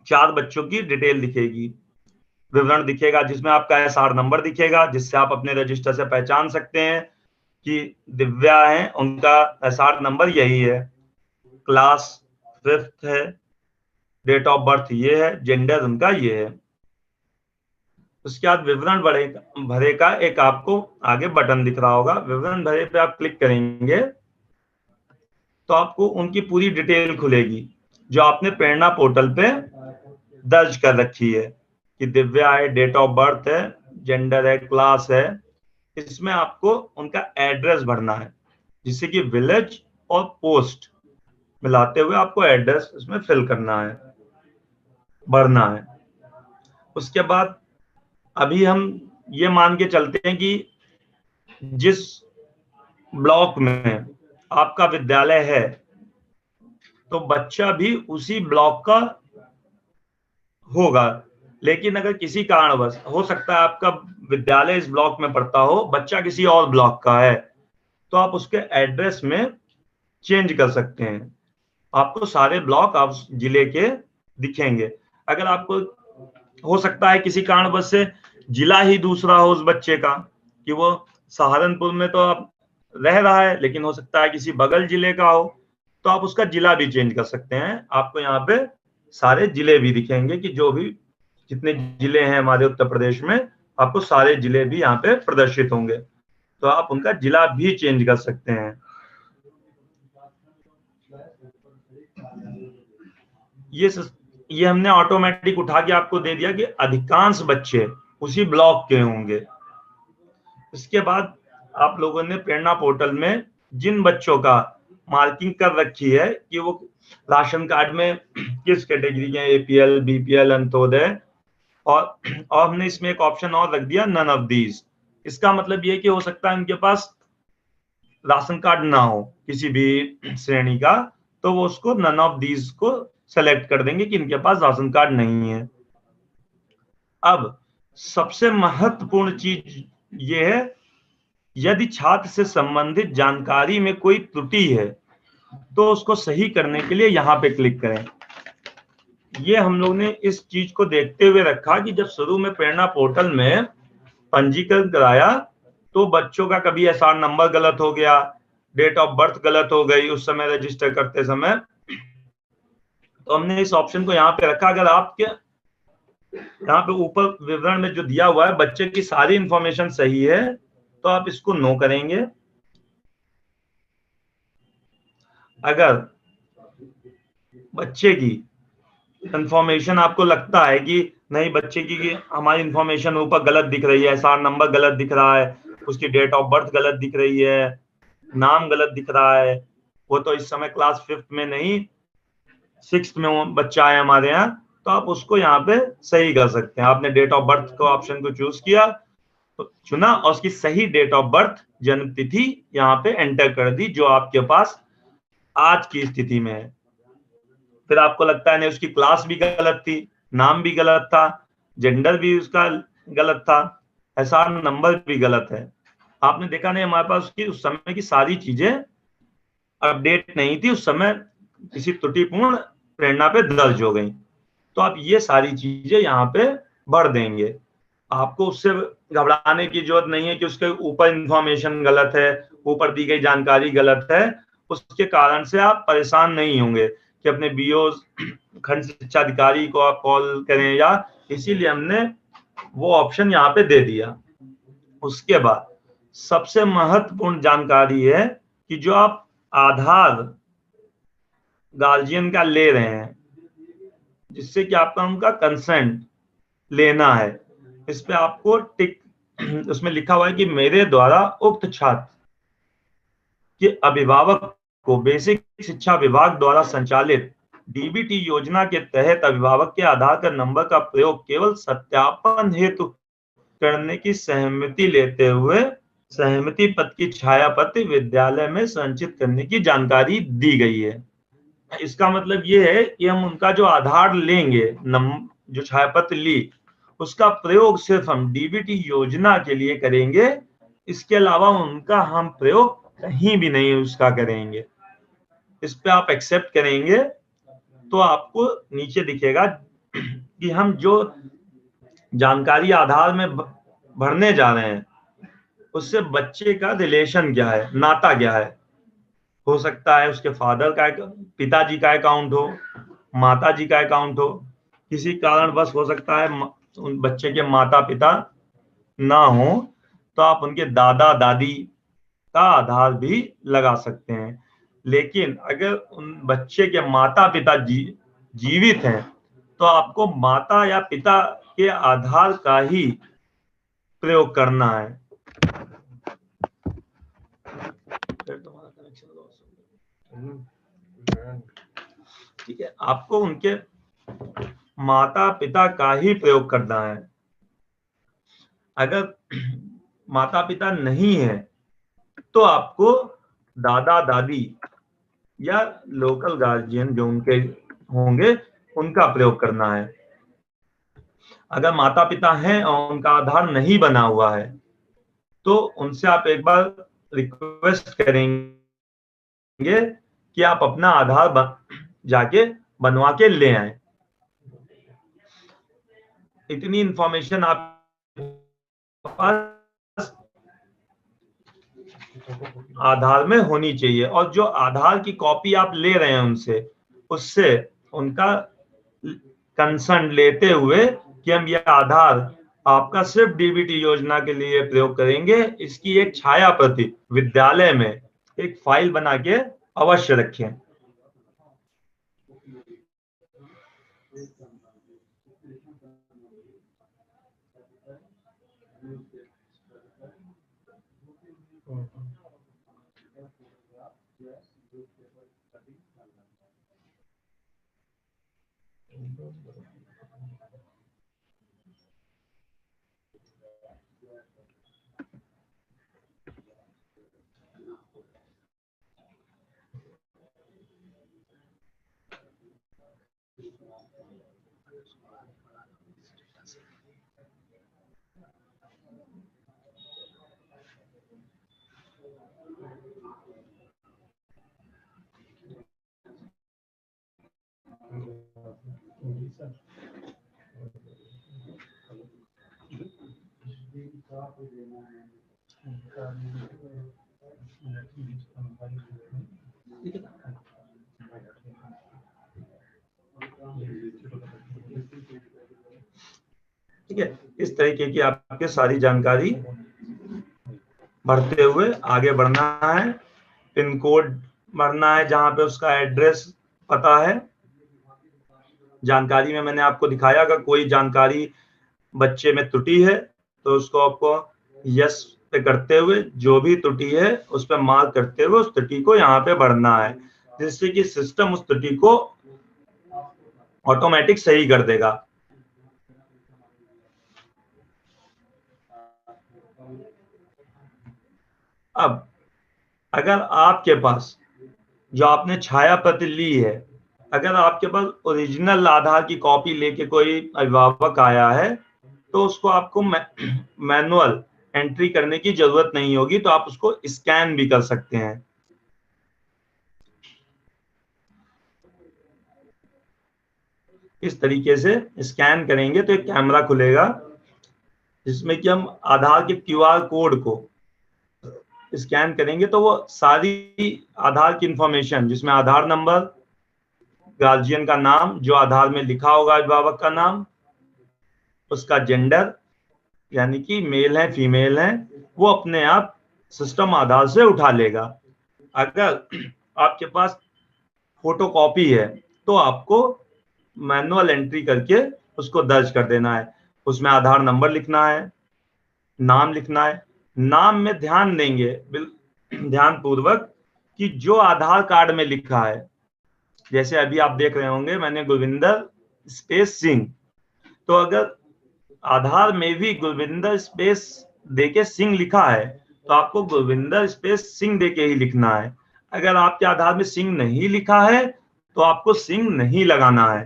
4 बच्चों की डिटेल दिखेगी, विवरण दिखेगा, जिसमें आपका एसआर नंबर दिखेगा, जिससे आप अपने रजिस्टर से पहचान सकते हैं कि दिव्या है, उनका एसआर नंबर यही है, क्लास 5th है, डेट ऑफ बर्थ ये है, जेंडर उनका ये है। उसके बाद विवरण भरे का एक आपको आगे बटन दिख रहा होगा, विवरण भरे पे आप क्लिक करेंगे तो आपको उनकी पूरी डिटेल खुलेगी जो आपने प्रेरणा पोर्टल पे दर्ज कर रखी है कि दिव्या है, डेट ऑफ बर्थ है, जेंडर है, क्लास है। इसमें आपको उनका एड्रेस भरना है, जिससे कि विलेज और पोस्ट मिलाते हुए आपको एड्रेस इसमें फिल करना है, भरना है। उसके बाद अभी हम ये मान के चलते हैं कि जिस ब्लॉक में आपका विद्यालय है तो बच्चा भी उसी ब्लॉक का होगा, लेकिन अगर किसी कारणवश हो सकता है आपका विद्यालय इस ब्लॉक में पड़ता हो, बच्चा किसी और ब्लॉक का है, तो आप उसके एड्रेस में चेंज कर सकते हैं। आपको सारे ब्लॉक आप जिले के दिखेंगे। अगर आपको हो सकता है किसी कारणवश से जिला ही दूसरा हो उस बच्चे का, कि वो सहारनपुर में तो आप रह रहा है लेकिन हो सकता है किसी बगल जिले का हो, तो आप उसका जिला भी चेंज कर सकते हैं। आपको यहाँ पे सारे जिले भी दिखेंगे कि जो भी जितने जिले हैं हमारे उत्तर प्रदेश में, आपको सारे जिले भी यहाँ पे प्रदर्शित होंगे, तो आप उनका जिला भी चेंज कर सकते हैं। ये हमने ऑटोमेटिक उठा के आपको दे दिया कि अधिकांश बच्चे उसी ब्लॉक के होंगे। इसके बाद आप लोगों ने प्रेरणा पोर्टल में जिन बच्चों का मार्किंग कर रखी है कि वो राशन कार्ड में किस कैटेगरी के, एपीएल, बीपीएल, अंत्योदय, और हमने इसमें एक ऑप्शन और रख दिया नन ऑफ दीज। इसका मतलब ये कि हो सकता है उनके पास राशन कार्ड ना हो किसी भी श्रेणी का, तो वो उसको नन ऑफ दीज को सेलेक्ट कर देंगे कि इनके पास राशन कार्ड नहीं है। अब सबसे महत्वपूर्ण चीज ये है, यदि छात्र से संबंधित जानकारी में कोई त्रुटि है तो उसको सही करने के लिए यहाँ पे क्लिक करें। ये हम लोग ने इस चीज को देखते हुए रखा कि जब शुरू में प्रेरणा पोर्टल में पंजीकरण कराया तो बच्चों का कभी एसआर नंबर गलत हो गया, डेट ऑफ बर्थ गलत हो गई उस समय रजिस्टर करते समय, तो हमने इस ऑप्शन को यहाँ पे रखा। अगर आपके यहाँ पे ऊपर विवरण में जो दिया हुआ है बच्चे की सारी इंफॉर्मेशन सही है तो आप इसको नो करेंगे। अगर बच्चे की इंफॉर्मेशन आपको लगता है कि नहीं, बच्चे की हमारी इंफॉर्मेशन ऊपर गलत दिख रही है, एसआर नंबर गलत दिख रहा है, उसकी डेट ऑफ बर्थ गलत दिख रही है, नाम गलत दिख रहा है, वो तो इस समय क्लास 5th में नहीं 6th में बच्चा है हमारे यहाँ, तो आप उसको यहाँ पे सही कर सकते हैं। आपने डेट ऑफ बर्थ को ऑप्शन को चूज किया, तो चुना और उसकी सही डेट ऑफ बर्थ जन्म तिथि यहाँ पे एंटर कर दी जो आपके पास आज की स्थिति में है। फिर आपको लगता है नहीं उसकी क्लास भी गलत थी, नाम भी गलत था, जेंडर भी उसका गलत था, एसआर नंबर भी गलत है, आपने देखा नहीं हमारे पास उसकी उस समय की सारी चीजें अपडेट नहीं थी, उस समय किसी त्रुटिपूर्ण प्रेरणा पे दर्ज हो गई। तो आप ये सारी चीजें यहाँ पे भर देंगे। आपको उससे घबराने की जरूरत नहीं है कि उसके ऊपर इंफॉर्मेशन गलत है, ऊपर दी गई जानकारी गलत है। उसके कारण से आप परेशान नहीं होंगे कि अपने बीओ खंड शिक्षा अधिकारी को आप कॉल करें, या इसीलिए हमने वो ऑप्शन यहाँ पे दे दिया। उसके बाद सबसे महत्वपूर्ण जानकारी है कि जो आप आधार गार्जियन का ले रहे हैं, जिससे कि आपका उनका कंसेंट लेना है, इस पे आपको टिक उसमें लिखा हुआ है कि मेरे द्वारा उक्त छात्र के अभिभावक को बेसिक शिक्षा विभाग द्वारा संचालित डीबीटी योजना के तहत अभिभावक के आधार कार्ड नंबर का प्रयोग केवल सत्यापन हेतु करने की सहमति लेते हुए सहमति पत्र की छायाप्रति विद्यालय में संचित करने की जानकारी दी गई है। इसका मतलब ये है कि हम उनका जो आधार लेंगे, जो छायापत्र ली, उसका प्रयोग सिर्फ हम डीबीटी योजना के लिए करेंगे। इसके अलावा उनका हम प्रयोग कहीं भी नहीं उसका करेंगे। इस पे आप एक्सेप्ट करेंगे तो आपको नीचे दिखेगा कि हम जो जानकारी आधार में भरने जा रहे हैं उससे बच्चे का रिलेशन क्या है, नाता क्या है। हो सकता है उसके फादर का, पिताजी का अकाउंट हो, माताजी का अकाउंट हो। किसी कारणवश हो सकता है बच्चे के माता पिता ना हो, तो आप उनके दादा दादी का आधार भी लगा सकते हैं। लेकिन अगर उन बच्चे के माता पिता जीवित हैं तो आपको माता या पिता के आधार का ही प्रयोग करना है। ठीक है, आपको उनके माता पिता का ही प्रयोग करना है। अगर माता पिता नहीं है तो आपको दादा दादी या लोकल गार्जियन जो उनके होंगे उनका प्रयोग करना है। अगर माता पिता हैं और उनका आधार नहीं बना हुआ है तो उनसे आप एक बार रिक्वेस्ट करेंगे कि आप अपना आधार जाके बनवा के ले आए। इतनी इंफॉर्मेशन आप पास आधार में होनी चाहिए। और जो आधार की कॉपी आप ले रहे हैं उनसे, उससे उनका कंसर्न लेते हुए कि हम यह आधार आपका सिर्फ डीबीटी योजना के लिए प्रयोग करेंगे, इसकी एक छाया प्रति विद्यालय में एक फाइल बना के अवश्य रखें। ठीक है, इस तरीके की आपके सारी जानकारी भरते हुए आगे बढ़ना है। पिन कोड भरना है जहां पे उसका एड्रेस पता है। जानकारी में मैंने आपको दिखाया अगर कोई जानकारी बच्चे में त्रुटि है तो उसको आपको यस पे करते हुए जो भी त्रुटि है उस पर मार्क करते हुए उस त्रुटि को यहाँ पे भरना है, जिससे कि सिस्टम उस त्रुटि को ऑटोमेटिक सही कर देगा। अब अगर आपके पास जो आपने छाया प्रति ली है, अगर आपके पास ओरिजिनल आधार की कॉपी लेके कोई अभिभावक आया है तो उसको आपको मैनुअल एंट्री करने की जरूरत नहीं होगी, तो आप उसको स्कैन भी कर सकते हैं। इस तरीके से स्कैन करेंगे तो एक कैमरा खुलेगा जिसमें कि हम आधार के QR कोड को स्कैन करेंगे तो वो सारी आधार की इंफॉर्मेशन, जिसमें आधार नंबर, गार्जियन का नाम जो आधार में लिखा होगा, अभिभावक का नाम, उसका जेंडर यानी कि मेल है फीमेल है, वो अपने आप सिस्टम आधार से उठा लेगा। अगर आपके पास फोटोकॉपी है तो आपको मैनुअल एंट्री करके उसको दर्ज कर देना है। उसमें आधार नंबर लिखना है, नाम लिखना है। नाम में ध्यान देंगे ध्यान पूर्वक कि जो आधार कार्ड में लिखा है, जैसे अभी आप देख रहे होंगे मैंने गुरविंदर स्पेस सिंह, तो अगर आधार में भी गुरविंदर स्पेस देके सिंह लिखा है तो आपको गुरविंदर स्पेस सिंह देके ही लिखना है। अगर आपके आधार में सिंह नहीं लिखा है तो आपको सिंह नहीं लगाना है।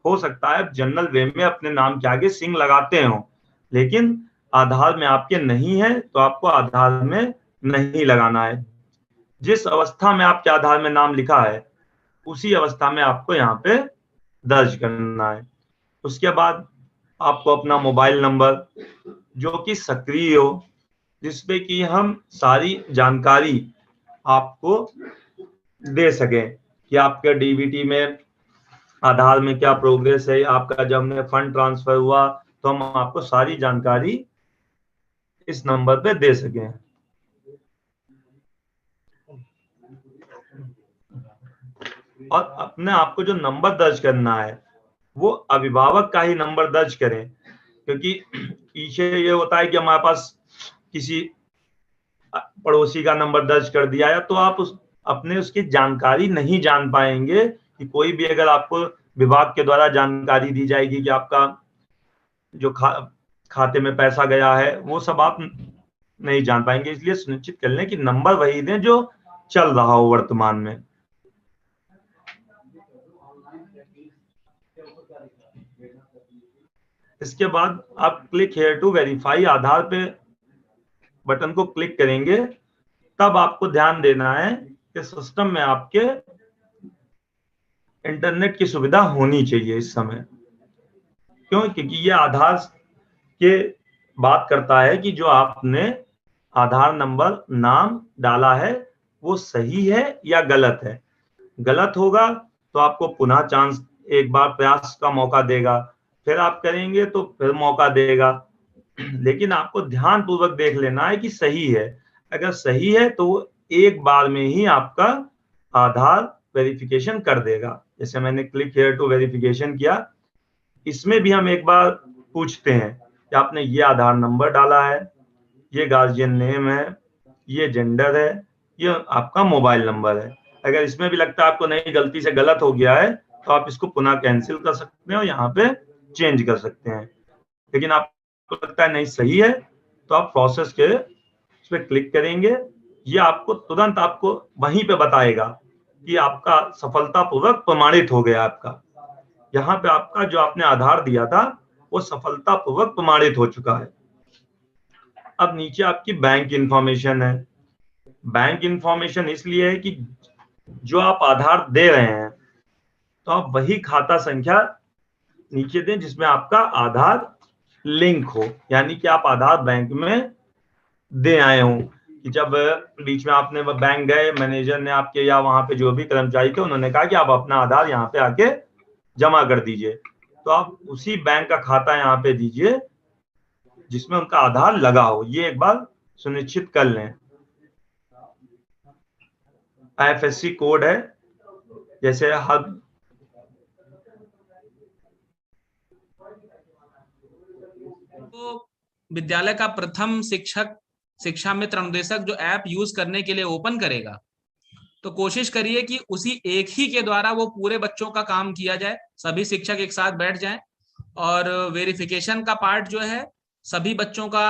हो सकता है जनरल वे में अपने नाम के आगे सिंह लगाते हो, लेकिन आधार में आपके नहीं है तो आपको आधार में नहीं लगाना है। जिस अवस्था में आपके आधार में नाम लिखा है उसी अवस्था में आपको यहाँ पे दर्ज करना है। उसके बाद आपको अपना मोबाइल नंबर जो कि सक्रिय हो, जिसपे कि हम सारी जानकारी आपको दे सकें कि आपके डीबीटी में आधार में क्या प्रोग्रेस है, आपका जब में फंड ट्रांसफर हुआ, तो हम आपको सारी जानकारी इस नंबर पे दे सकें। और अपने आपको जो नंबर दर्ज करना है वो अभिभावक का ही नंबर दर्ज करें, क्योंकि पीछे ये होता है कि हमारे पास किसी पड़ोसी का नंबर दर्ज कर दिया है तो आप अपने उसकी जानकारी नहीं जान पाएंगे कि कोई भी अगर आपको विभाग के द्वारा जानकारी दी जाएगी कि आपका जो खाते में पैसा गया है वो सब आप नहीं जान पाएंगे। इसलिए सुनिश्चित कर लें कि नंबर वही दें जो चल रहा हो वर्तमान में। इसके बाद आप क्लिक हेयर टू वेरीफाई आधार पे बटन को क्लिक करेंगे, तब आपको ध्यान देना है कि सिस्टम में आपके इंटरनेट की सुविधा होनी चाहिए इस समय। क्यों? क्योंकि ये आधार के बात करता है कि जो आपने आधार नंबर नाम डाला है वो सही है या गलत है। गलत होगा तो आपको पुनः चांस, एक बार प्रयास का मौका देगा, फिर आप करेंगे तो फिर मौका देगा। लेकिन आपको ध्यान पूर्वक देख लेना है कि सही है। अगर सही है तो एक बार में ही आपका आधार वेरिफिकेशन कर देगा। जैसे मैंने क्लिक हियर टू वेरिफिकेशन किया, इसमें भी हम एक बार पूछते हैं कि आपने ये आधार नंबर डाला है, ये गार्जियन नेम है, ये जेंडर है, ये आपका मोबाइल नंबर है। अगर इसमें भी लगता है आपको नहीं गलती से गलत हो गया है तो आप इसको पुनः कैंसिल कर सकते हैं और यहाँ पे चेंज कर सकते हैं। लेकिन आपको लगता है नहीं सही है तो आप प्रोसेस के उस पर क्लिक करेंगे। ये आपको तुरंत आपको वहीं पे बताएगा कि आपका सफलतापूर्वक प्रमाणित हो गया। आपका यहाँ पे आपका जो आपने आधार दिया था वो सफलतापूर्वक प्रमाणित हो चुका है। अब नीचे आपकी बैंक इंफॉर्मेशन है। बैंक इंफॉर्मेशन इसलिए है कि जो आप आधार दे रहे हैं तो आप वही खाता संख्या नीचे दें जिसमें आपका आधार लिंक हो, यानी कि आप आधार बैंक में दे आए हो। कि जब बीच में आपने बैंक गए, मैनेजर ने आपके या वहां पे जो भी कर्मचारी थे उन्होंने कहा कि आप अपना आधार यहाँ पे आके जमा कर दीजिए, तो आप उसी बैंक का खाता यहाँ पे दीजिए जिसमें उनका आधार लगा हो। ये एक बार सुनिश्चित कर लें। IFSC कोड है, जैसे हर तो विद्यालय का प्रथम शिक्षक शिक्षा मित्र अनुदेशक जो ऐप यूज करने के लिए ओपन करेगा तो कोशिश करिए कि उसी एक ही के द्वारा वो पूरे बच्चों का काम किया जाए, सभी शिक्षक एक साथ बैठ जाएं और वेरिफिकेशन का पार्ट जो है सभी बच्चों का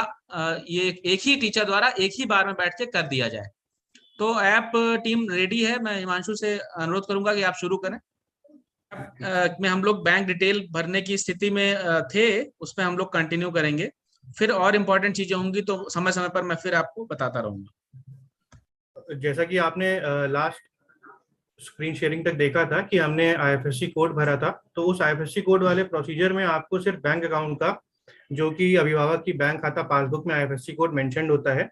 ये एक ही टीचर द्वारा एक ही बार में बैठ के कर दिया जाए। तो ऐप टीम रेडी है। मैं हिमांशु से अनुरोध करूंगा कि आप शुरू करें। में हम लोग बैंक डिटेल भरने की स्थिति में थे, उसमें हम लोग कंटिन्यू करेंगे। फिर और इम्पोर्टेंट चीजें होंगी तो समय समय पर मैं फिर आपको बताता रहूंगा। जैसा कि आपने लास्ट स्क्रीन शेयरिंग तक देखा था कि हमने आईएफएससी कोड भरा था, तो उस आईएफएससी कोड वाले प्रोसीजर में आपको सिर्फ बैंक अकाउंट का, जो कि अभिभावक की बैंक खाता पासबुक में आईएफएससी कोड मेंशन्ड होता है,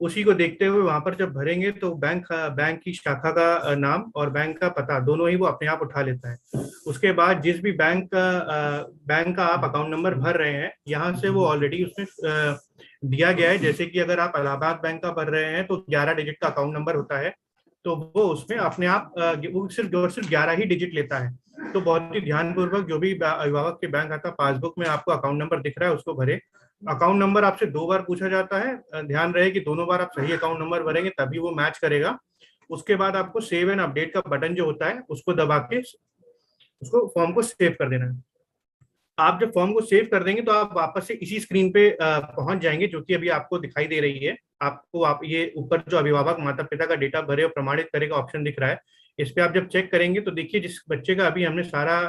उसी को देखते हुए वहां पर जब भरेंगे तो बैंक की शाखा का नाम और बैंक का पता दोनों ही वो अपने आप उठा लेता है। उसके बाद जिस भी बैंक का आप अकाउंट नंबर भर रहे हैं, यहाँ से वो ऑलरेडी उसमें दिया गया है। जैसे कि अगर आप इलाहाबाद बैंक का भर रहे हैं तो 11 डिजिट का अकाउंट नंबर होता है, तो वो उसमें अपने आप वो सिर्फ 11 ही डिजिट लेता है। तो बहुत ही ध्यानपूर्वक जो भी अभिभावक के बैंक खाता पासबुक में आपको अकाउंट नंबर दिख रहा है उसको भरे। अकाउंट नंबर आपसे 2 बार पूछा जाता है, ध्यान रहे कि दोनों बार आप सही अकाउंट नंबर भरेंगे तभी वो मैच करेगा। उसके बाद आपको सेव एंड अपडेट का बटन जो होता है उसको दबा के उसको फॉर्म को सेव कर देना है। आप जब फॉर्म को सेव कर देंगे तो आप वापस से इसी स्क्रीन पे पहुंच जाएंगे जो कि अभी आपको दिखाई दे रही है। आपको आप ये ऊपर जो अभिभावक माता पिता का डेटा भरे और प्रमाणित करे का ऑप्शन दिख रहा है, इस पे आप जब चेक करेंगे तो देखिए जिस बच्चे का अभी हमने सारा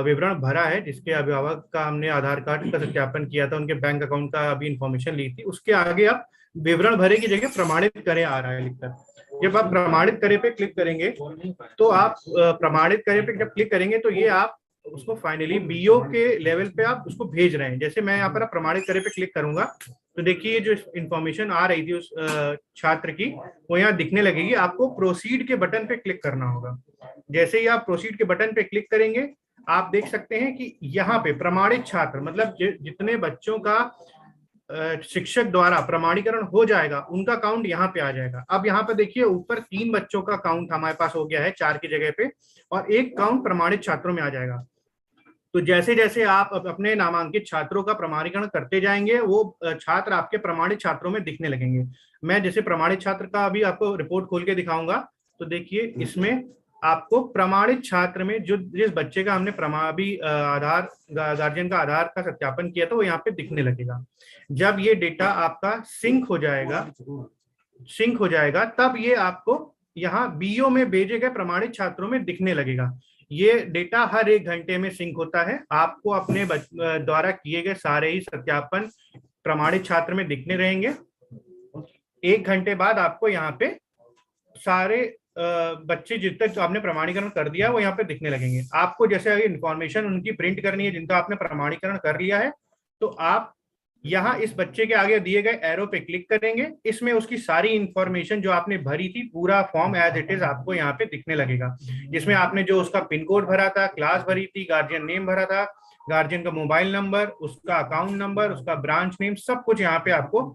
विवरण भरा है, जिसके अभिभावक का हमने आधार कार्ड का सत्यापन किया था, उनके बैंक अकाउंट का अभी इंफॉर्मेशन ली थी, उसके आगे आप विवरण भरे की जगह प्रमाणित करे आ रहा है लिखकर। जब आप प्रमाणित करे पे क्लिक करेंगे तो आप प्रमाणित करे पे जब क्लिक करेंगे तो ये आप उसको फाइनली बीओ के लेवल पे आप उसको भेज रहे हैं। जैसे मैं यहाँ पर प्रमाणित करे पे क्लिक करूंगा तो देखिए जो इंफॉर्मेशन आ रही थी उस छात्र की वो यहाँ दिखने लगेगी। आपको प्रोसीड के बटन पे क्लिक करना होगा। जैसे ही आप प्रोसीड के बटन पे क्लिक करेंगे आप देख सकते हैं कि यहाँ पे प्रमाणित छात्र मतलब जितने बच्चों का शिक्षक द्वारा प्रमाणीकरण हो जाएगा उनका काउंट यहाँ पे आ जाएगा। अब यहाँ पे देखिए ऊपर 3 बच्चों का काउंट हमारे पास हो गया है 4 की जगह पे, और 1 काउंट प्रमाणित छात्रों में आ जाएगा। तो जैसे जैसे आप अपने नामांकित छात्रों का प्रमाणीकरण करते जाएंगे वो छात्र आपके प्रमाणित छात्रों में दिखने लगेंगे। मैं जैसे प्रमाणित छात्र का अभी आपको रिपोर्ट खोल के दिखाऊंगा तो देखिए इसमें आपको प्रमाणित छात्र में जो जिस बच्चे का हमने अभी आधार गार्जियन का आधार का सत्यापन किया था वो यहाँ पे दिखने लगेगा। जब ये डेटा आपका सिंक हो जाएगा तब ये आपको यहाँ बीओ में भेजे गए प्रमाणित छात्रों में दिखने लगेगा। ये डेटा हर 1 घंटे में सिंक होता है। आपको अपने द्वारा किए गए सारे ही सत्यापन प्रमाणित छात्र में दिखने रहेंगे। 1 घंटे बाद आपको यहाँ पे सारे बच्चे जिन तक आपने प्रमाणीकरण कर दिया वो यहाँ पे दिखने लगेंगे। आपको जैसे अगर इन्फॉर्मेशन उनकी प्रिंट करनी है जिनका आपने प्रमाणीकरण कर लिया है तो आप यहाँ इस बच्चे के आगे दिए गए एरो पे क्लिक करेंगे। इसमें उसकी सारी इंफॉर्मेशन जो आपने भरी थी पूरा फॉर्म एज इट इज आपको यहाँ पे दिखने लगेगा, जिसमें आपने जो उसका पिन कोड भरा था, क्लास भरी थी, गार्जियन नेम भरा था, गार्जियन का मोबाइल नंबर, उसका अकाउंट नंबर, उसका ब्रांच नेम, सब कुछ यहाँ पे आपको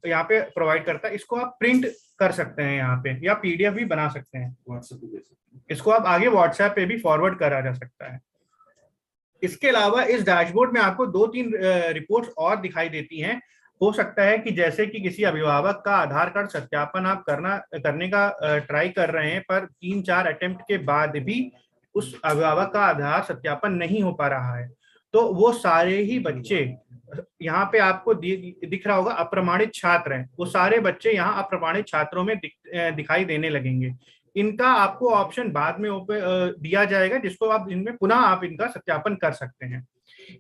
यहाँ पे प्रोवाइड करता है। इसको आप प्रिंट कर सकते हैं यहाँ पे या पीडीएफ भी बना सकते हैं। इसको आप आगे व्हाट्सएप पे भी फॉरवर्ड करा जा सकता है। इसके अलावा इस डैशबोर्ड में आपको 2-3 रिपोर्ट्स और दिखाई देती हैं। हो सकता है कि जैसे कि किसी अभिभावक का आधार कार्ड सत्यापन आप करने का ट्राई कर रहे हैं पर 3-4 अटेम्प्ट के बाद भी उस अभिभावक का आधार सत्यापन नहीं हो पा रहा है, तो वो सारे ही बच्चे यहाँ पे आपको दिख रहा होगा अप्रमाणित छात्र हैं, वो सारे बच्चे यहाँ अप्रमाणित छात्रों में दिखाई देने लगेंगे। इनका आपको ऑप्शन बाद में दिया जाएगा जिसको आप इनमें पुनः आप इनका सत्यापन कर सकते हैं।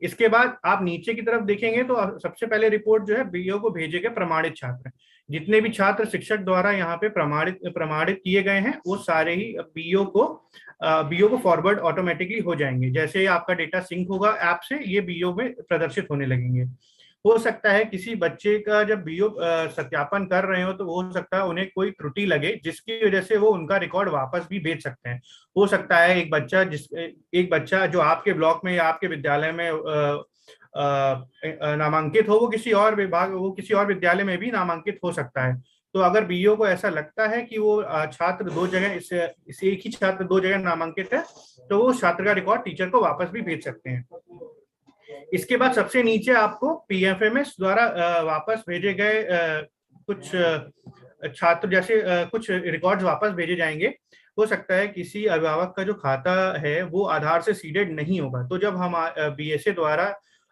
इसके बाद आप नीचे की तरफ देखेंगे तो सबसे पहले रिपोर्ट जो है बीओ को भेजे गए प्रमाणित छात्र, जितने भी छात्र शिक्षक द्वारा यहाँ पे प्रमाणित किए गए हैं वो सारे ही बीओ को फॉरवर्ड ऑटोमेटिकली हो जाएंगे। जैसे ही आपका डेटा सिंक होगा ऐप से ये बीओ में प्रदर्शित होने लगेंगे। हो सकता है किसी बच्चे का जब बीओ सत्यापन कर रहे हो तो हो सकता है उन्हें कोई त्रुटि लगे जिसकी वजह से वो उनका रिकॉर्ड वापस भी भेज सकते हैं। हो सकता है एक बच्चा जो आपके ब्लॉक में या आपके विद्यालय में नामांकित हो वो किसी और विद्यालय में भी नामांकित हो सकता है। तो अगर बीओ को ऐसा लगता है कि वो छात्र 2 जगह इस एक ही छात्र 2 जगह नामांकित है तो वो छात्र का रिकॉर्ड टीचर को वापस भी भेज सकते हैं। इसके बाद सबसे नीचे आपको पीएफएमएस द्वारा वापस भेजे गए कुछ छात्र जैसे कुछ रिकॉर्ड्स वापस भेजे जाएंगे। हो सकता है किसी अभिभावक का जो खाता है वो आधार से सीडेड नहीं होगा, तो जब हम बीएसए द्वारा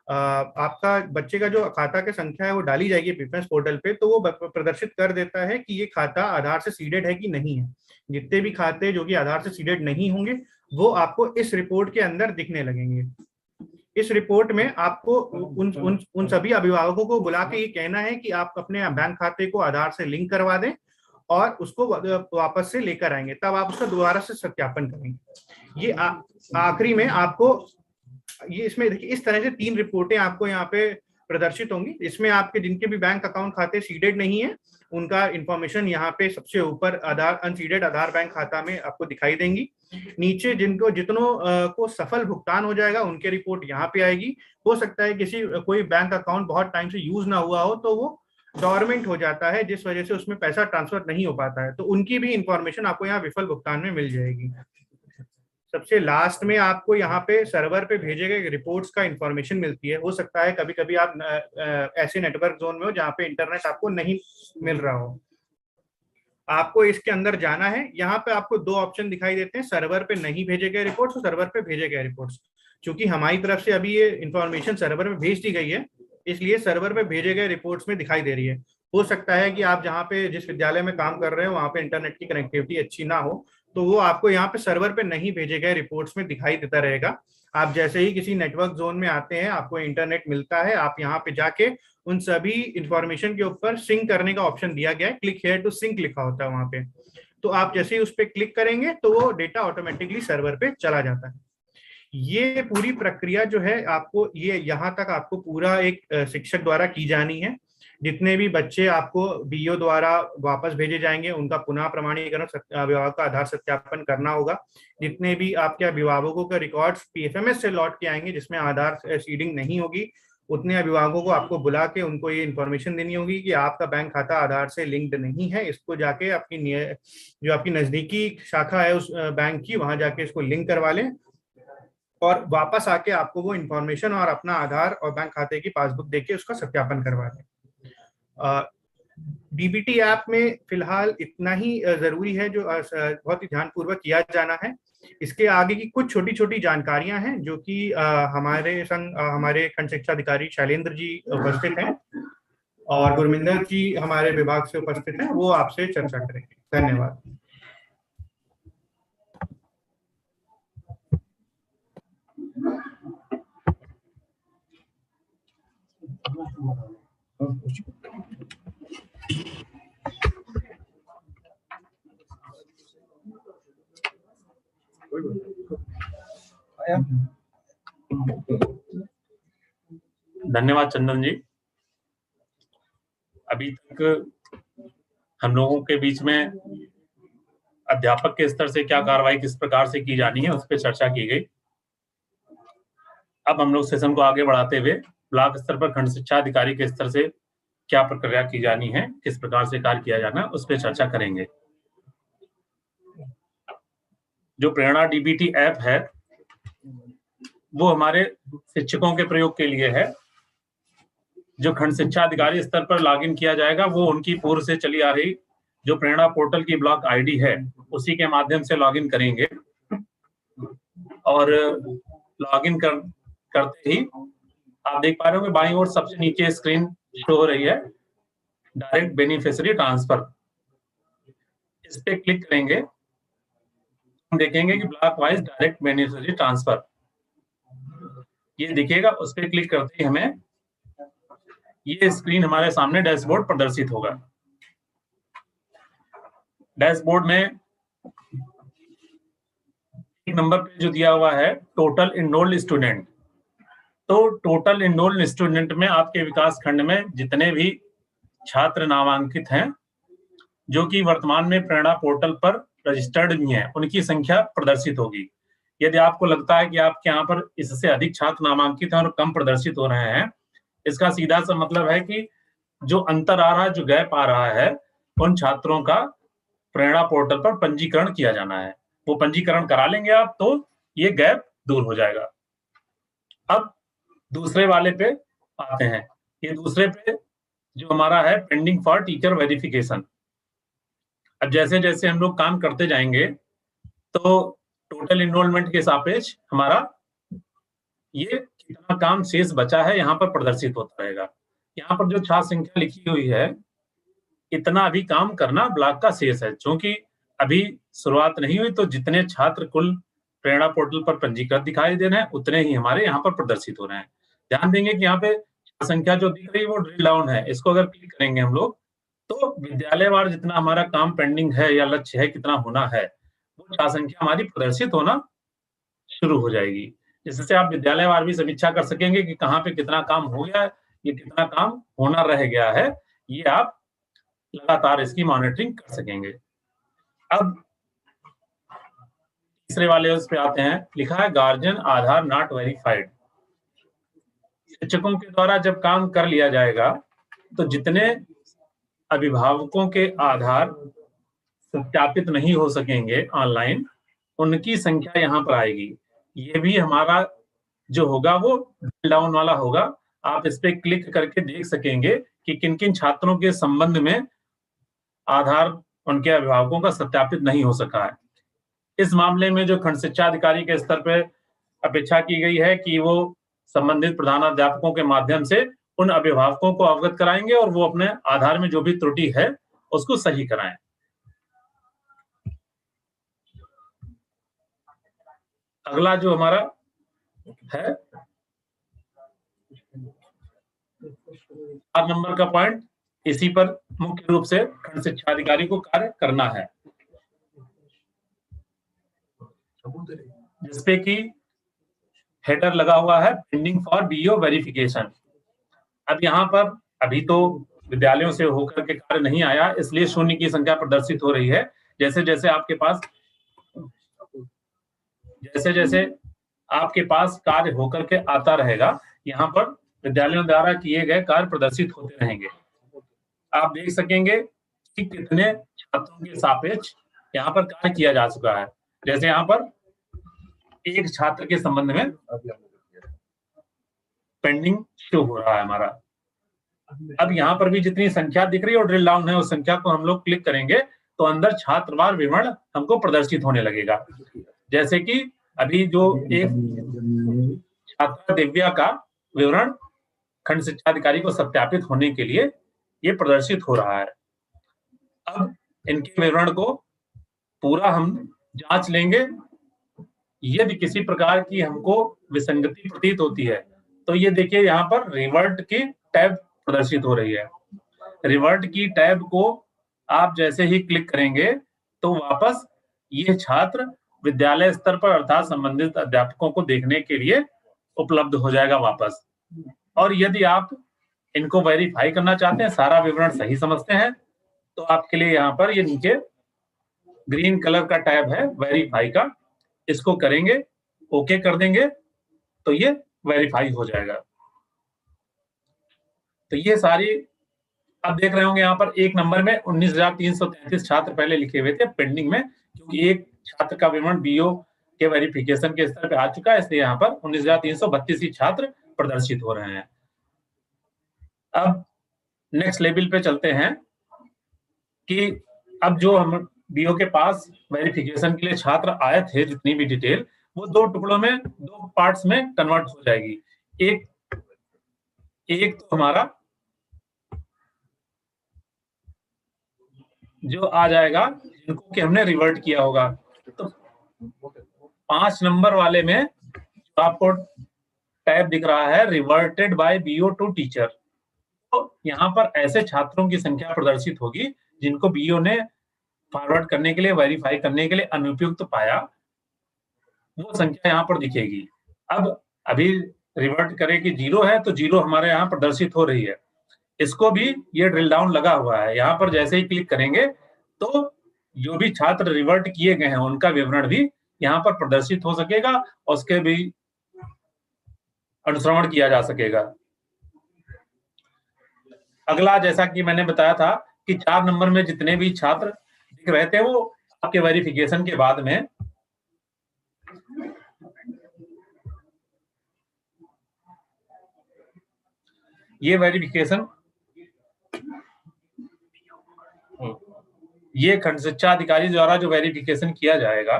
आपका बच्चे का जो खाता की संख्या है वो डाली जाएगी पीएफएमएस पोर्टल पे तो वो प्रदर्शित कर देता है कि ये खाता आधार से सीडेड है कि नहीं है। जितने भी खाते जो कि आधार से सीडेड नहीं होंगे वो आपको इस रिपोर्ट के अंदर दिखने लगेंगे। इस रिपोर्ट में आपको उन सभी अभिभावकों को बुला के ये कहना है कि आप अपने बैंक खाते को आधार से लिंक करवा दें और उसको वापस से लेकर आएंगे, तब आप उसका दोबारा से सत्यापन करेंगे। ये आखिरी में आपको ये इसमें देखिए इस तरह से 3 रिपोर्टें आपको यहाँ पे प्रदर्शित होंगी। इसमें आपके जिनके भी बैंक अकाउंट खाते सीडेड नहीं है उनका इंफॉर्मेशन यहाँ पे सबसे ऊपर आधार अनसीडेड आधार बैंक खाता में आपको दिखाई देंगी। नीचे जितनों को सफल भुगतान हो जाएगा उनके रिपोर्ट यहाँ पे आएगी। हो सकता है कोई बैंक अकाउंट बहुत टाइम से यूज ना हुआ हो तो वो डॉर्मेंट हो जाता है, जिस वजह से उसमें पैसा ट्रांसफर नहीं हो पाता है, तो उनकी भी इंफॉर्मेशन आपको यहाँ विफल भुगतान में मिल जाएगी। सबसे लास्ट में आपको यहाँ पे सर्वर पे भेजे गए रिपोर्ट्स का इंफॉर्मेशन मिलती है। हो सकता है कभी कभी आप ऐसे नेटवर्क जोन में हो जहाँ पे इंटरनेट आपको नहीं मिल रहा हो, आपको इसके अंदर जाना है। यहाँ पे आपको 2 ऑप्शन दिखाई देते हैं, सर्वर पे नहीं भेजे गए रिपोर्ट्स और सर्वर पे भेजे गए रिपोर्ट्स। क्योंकि हमारी तरफ से अभी ये इंफॉर्मेशन सर्वर पे भेज दी गई है, इसलिए सर्वर पे भेजे गए रिपोर्ट्स में दिखाई दे रही है। हो सकता है कि आप जहाँ पे जिस विद्यालय में काम कर रहे हो वहाँ पे इंटरनेट की कनेक्टिविटी अच्छी ना हो, तो वो आपको यहाँ पे सर्वर पे नहीं भेजे गए रिपोर्ट्स में दिखाई देता रहेगा। आप जैसे ही किसी नेटवर्क जोन में आते हैं, आपको इंटरनेट मिलता है, आप यहाँ पे जाके उन सभी इंफॉर्मेशन के ऊपर सिंक करने का ऑप्शन दिया गया है, क्लिक हियर टू सिंक लिखा होता है वहां पे। तो आप जैसे ही उस पर क्लिक करेंगे तो वो डेटा ऑटोमेटिकली सर्वर पे चला जाता है। ये पूरी प्रक्रिया जो है आपको ये यहाँ तक आपको पूरा एक शिक्षक द्वारा की जानी है। जितने भी बच्चे आपको बीओ द्वारा वापस भेजे जाएंगे उनका पुनः प्रमाणीकरण अभिभावक का आधार सत्यापन करना होगा। जितने भी आपके अभिभावकों के रिकॉर्ड्स पीएफएमएस से लौट के आएंगे जिसमें आधार सीडिंग नहीं होगी, उतने अभिभावकों को आपको बुला के उनको ये इन्फॉर्मेशन देनी होगी कि आपका बैंक खाता आधार से लिंक्ड नहीं है। इसको जाके जो आपकी नजदीकी शाखा है उस बैंक की, वहां जाके इसको लिंक करवा लें और वापस आके आपको वो इन्फॉर्मेशन और अपना आधार और बैंक खाते की पासबुक देके उसका सत्यापन करवा लें। डीबीटी ऐप में फिलहाल इतना ही जरूरी है जो बहुत ही ध्यानपूर्वक किया जाना है। इसके आगे की कुछ छोटी छोटी जानकारियां हैं जो कि हमारे खंड शिक्षा अधिकारी शैलेंद्र जी उपस्थित हैं और गुरमिंदर जी हमारे विभाग से उपस्थित हैं, वो आपसे चर्चा करेंगे। धन्यवाद। धन्यवाद चंदन जी। अभी तक हम लोगों के बीच में अध्यापक के स्तर से क्या कार्रवाई किस प्रकार से की जानी है उस पर चर्चा की गई। अब हम लोग सेशन को आगे बढ़ाते हुए ब्लॉक स्तर पर खंड शिक्षा अधिकारी के स्तर से क्या प्रक्रिया की जानी है, किस प्रकार से कार्य किया जाना, उस पर चर्चा करेंगे। जो प्रेरणा डीबीटी ऐप है वो हमारे शिक्षकों के प्रयोग के लिए है। जो खंड शिक्षा अधिकारी स्तर पर लॉगिन किया जाएगा वो उनकी पूर्व से चली आ रही जो प्रेरणा पोर्टल की ब्लॉक आईडी है उसी के माध्यम से लॉगिन करेंगे और लॉगिन करते ही आप देख पा रहे हो कि बाईं ओर सबसे नीचे स्क्रीन शो हो रही है डायरेक्ट बेनिफिशियरी ट्रांसफर। इस पे क्लिक करेंगे, हम देखेंगे कि block wise direct beneficiary transfer ये दिखेगा। उस पे क्लिक करते ही हमें ये स्क्रीन हमारे सामने डैशबोर्ड प्रदर्शित होगा। डैशबोर्ड में एक नंबर पे जो दिया हुआ है टोटल इनरोल्ड स्टूडेंट, तो टोटल इनरोल्ड स्टूडेंट में आपके विकास खंड में जितने भी छात्र नामांकित हैं जो कि वर्तमान में प्रेरणा पोर्टल पर रजिस्टर्ड भी हैं उनकी संख्या प्रदर्शित होगी। यदि आपको लगता है कि आपके यहाँ पर इससे अधिक छात्र नामांकित हैं और कम प्रदर्शित हो रहे हैं, इसका सीधा सा मतलब है कि जो अंतर आ रहा है, जो गैप आ रहा है, उन छात्रों का प्रेरणा पोर्टल पर पंजीकरण किया जाना है। वो पंजीकरण करा लेंगे आप तो ये गैप दूर हो जाएगा। अब दूसरे वाले पे आते हैं। ये दूसरे पे जो हमारा है पेंडिंग फॉर टीचर वेरिफिकेशन। अब जैसे जैसे हम लोग काम करते जाएंगे तो टोटल इनरोलमेंट के सापेक्ष हमारा ये कितना काम शेष बचा है यहाँ पर प्रदर्शित होता रहेगा। यहाँ पर जो छात्र संख्या लिखी हुई है इतना अभी काम करना ब्लॉक का शेष है। क्योंकि अभी शुरुआत नहीं हुई तो जितने छात्र कुल प्रेरणा पोर्टल पर पंजीकृत दिखाई दे रहे हैं उतने ही हमारे यहाँ पर प्रदर्शित हो रहे हैं। ध्यान देंगे कि यहाँ पे संख्या जो दिख रही है वो ड्रिल डाउन है। इसको अगर क्लिक करेंगे हम लोग तो विद्यालयवार जितना हमारा काम पेंडिंग है या लक्ष्य है कितना होना है, वो छात्र संख्या हमारी प्रदर्शित होना शुरू हो जाएगी, जिससे आप विद्यालयवार भी समीक्षा कर सकेंगे कि कहाँ पे कितना काम हो गया है, ये कितना काम होना रह गया है, ये आप लगातार इसकी मॉनिटरिंग कर सकेंगे। अब तीसरे वाले उस पे आते हैं, लिखा है गार्जियन आधार नॉट वेरीफाइड। शिक्षकों के द्वारा जब काम कर लिया जाएगा तो जितने अभिभावकों के आधार सत्यापित नहीं हो सकेंगे ऑनलाइन, उनकी संख्या यहाँ पर आएगी। ये भी हमारा जो होगा वो डाउन वाला होगा। आप इस पे क्लिक करके देख सकेंगे कि किन किन छात्रों के संबंध में आधार उनके अभिभावकों का सत्यापित नहीं हो सका है। इस मामले में जो खंड शिक्षा अधिकारी के स्तर पर अपेक्षा की गई है कि वो संबंधित प्रधानाध्यापकों के माध्यम से उन अभिभावकों को अवगत कराएंगे और वो अपने आधार में जो भी त्रुटि है उसको सही कराएं। अगला जो हमारा है 8 नंबर का पॉइंट, इसी पर मुख्य रूप से खंड शिक्षा अधिकारी को कार्य करना है, जिसपे कि हेडर लगा हुआ है पेंडिंग फॉर बीओ वेरिफिकेशन। अब यहाँ पर अभी तो विद्यालयों से होकर के कार्य नहीं आया, इसलिए शून्य की संख्या प्रदर्शित हो रही है। जैसे जैसे आपके पास कार्य होकर के आता रहेगा, यहाँ पर विद्यालयों द्वारा किए गए कार्य प्रदर्शित होते रहेंगे। आप देख सकेंगे कि कितने छात्रों के सापेक्ष यहाँ पर कार्य किया जा चुका है। जैसे यहाँ पर एक छात्र के संबंध में पेंडिंग शो हो रहा है हमारा। अब यहाँ पर भी जितनी संख्या दिख रही है और ड्रिल डाउन है, उस संख्या को हम लोग क्लिक करेंगे तो अंदर छात्रवार विवरण हमको प्रदर्शित होने लगेगा। जैसे कि अभी जो एक छात्रा दिव्या का विवरण खंड शिक्षा अधिकारी को सत्यापित होने के लिए ये प्रदर्शित हो रहा है। अब इनके विवरण को पूरा हम जांच लेंगे। यदि किसी प्रकार की हमको विसंगति प्रतीत होती है तो ये देखिए यहाँ पर रिवर्ट की टैब प्रदर्शित हो रही है। रिवर्ट की टैब को आप जैसे ही क्लिक करेंगे तो वापस ये छात्र विद्यालय स्तर पर अर्थात संबंधित अध्यापकों को देखने के लिए उपलब्ध हो जाएगा वापस। और यदि आप इनको वेरीफाई करना चाहते हैं, सारा विवरण सही समझते हैं, तो आपके लिए यहाँ पर ये नीचे ग्रीन कलर का टैब है वेरीफाई का, इसको करेंगे, ओके कर देंगे तो ये वेरीफाई हो जाएगा। तो ये सारी आप देख रहे होंगे यहाँ पर 1 नंबर में 19,333 छात्र पहले लिखे हुए थे पेंडिंग में, क्योंकि एक छात्र का विवरण बीओ के वेरिफिकेशन के स्तर पे आ चुका है, इसलिए यहाँ पर 19,332 छात्र प्रदर्शित हो रहे हैं। अब नेक्स्ट लेवल पे चलते हैं कि अब जो हम बीओ के पास वेरिफिकेशन के लिए छात्र आए थे, जितनी भी डिटेल, वो 2 टुकड़ों में 2 पार्ट्स में कन्वर्ट हो जाएगी। एक तो हमारा जो आ जाएगा जिनको कि हमने रिवर्ट किया होगा, तो 5 नंबर वाले में जो आपको टैब दिख रहा है reverted by BO to teacher, तो यहाँ पर ऐसे छात्रों की संख्या प्रदर्शित होगी जिनको बीओ ने फॉरवर्ड करने के लिए, वेरीफाई करने के लिए अनुपयुक्त पाया, वो संख्या यहाँ पर दिखेगी। अब अभी रिवर्ट करे कि 0 है तो 0 हमारे यहाँ प्रदर्शित हो रही है। इसको भी ये ड्रिल डाउन लगा हुआ है, यहाँ पर जैसे ही क्लिक करेंगे तो जो भी छात्र रिवर्ट किए गए हैं उनका विवरण भी यहाँ पर प्रदर्शित हो सकेगा और उसके भी अनुश्रवण किया जा सकेगा। अगला, जैसा कि मैंने बताया था कि 4 नंबर में जितने भी छात्र दिख रहे थे वो आपके वेरिफिकेशन के बाद में ये वेरिफिकेशन ये खंड शिक्षा अधिकारी द्वारा जो वेरिफिकेशन किया जाएगा,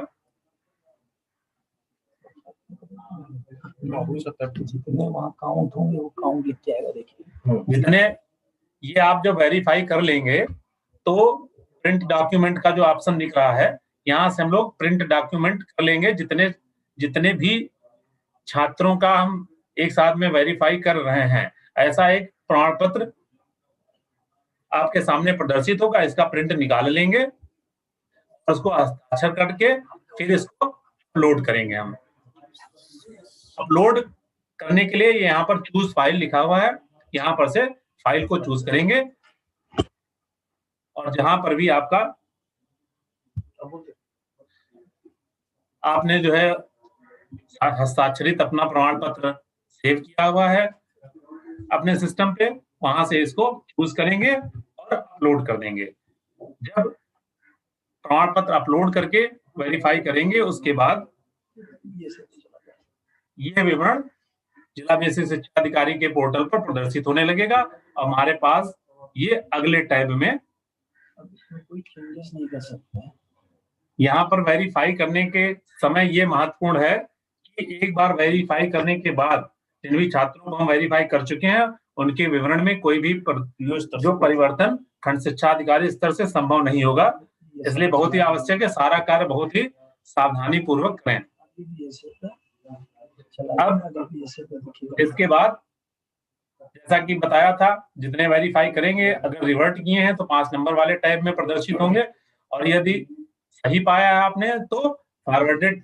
जितने वहाँ काउंट होंगे वो काउंट लिख के आएगा। देखिए जितने ये आप जब वेरीफाई कर लेंगे तो प्रिंट डॉक्यूमेंट का जो ऑप्शन दिख रहा है, यहाँ से हम लोग प्रिंट डॉक्यूमेंट कर लेंगे। जितने भी छात्रों का हम एक साथ में वेरीफाई कर रहे हैं, ऐसा एक प्रमाण पत्र आपके सामने प्रदर्शित होगा, इसका प्रिंट निकाल लेंगे, उसको हस्ताक्षर करके फिर इसको अपलोड करेंगे हम। अपलोड करने के लिए यहाँ पर चूज फाइल लिखा हुआ है, यहाँ पर से फाइल को चूज करेंगे और जहां पर भी आपने जो है हस्ताक्षरित अपना प्रमाण पत्र सेव किया हुआ है अपने सिस्टम पे, वहां से इसको चूज करेंगे और अपलोड कर देंगे। जब प्रमाण पत्र अपलोड करके वेरीफाई करेंगे, उसके बाद ये विवरण जिला बेसिक शिक्षा अधिकारी के पोर्टल पर प्रदर्शित होने लगेगा। हमारे पास ये अगले टैब में कोई चेंजेस नहीं कर सकते। यहाँ पर वेरीफाई करने के समय ये महत्वपूर्ण है कि एक बार वेरीफाई करने के बाद जिन भी छात्रों को हम वेरीफाई कर चुके हैं उनके विवरण में कोई भी जो परिवर्तन खंड शिक्षा अधिकारी स्तर से संभव नहीं होगा। इसलिए बहुत ही आवश्यक है, सारा कार्य बहुत ही सावधानी पूर्वक करें। अब इसके बाद जैसा कि बताया था, जितने वेरीफाई करेंगे अगर रिवर्ट किए हैं तो 5 नंबर वाले टैब में प्रदर्शित होंगे, और यदि सही पाया है आपने तो forwarded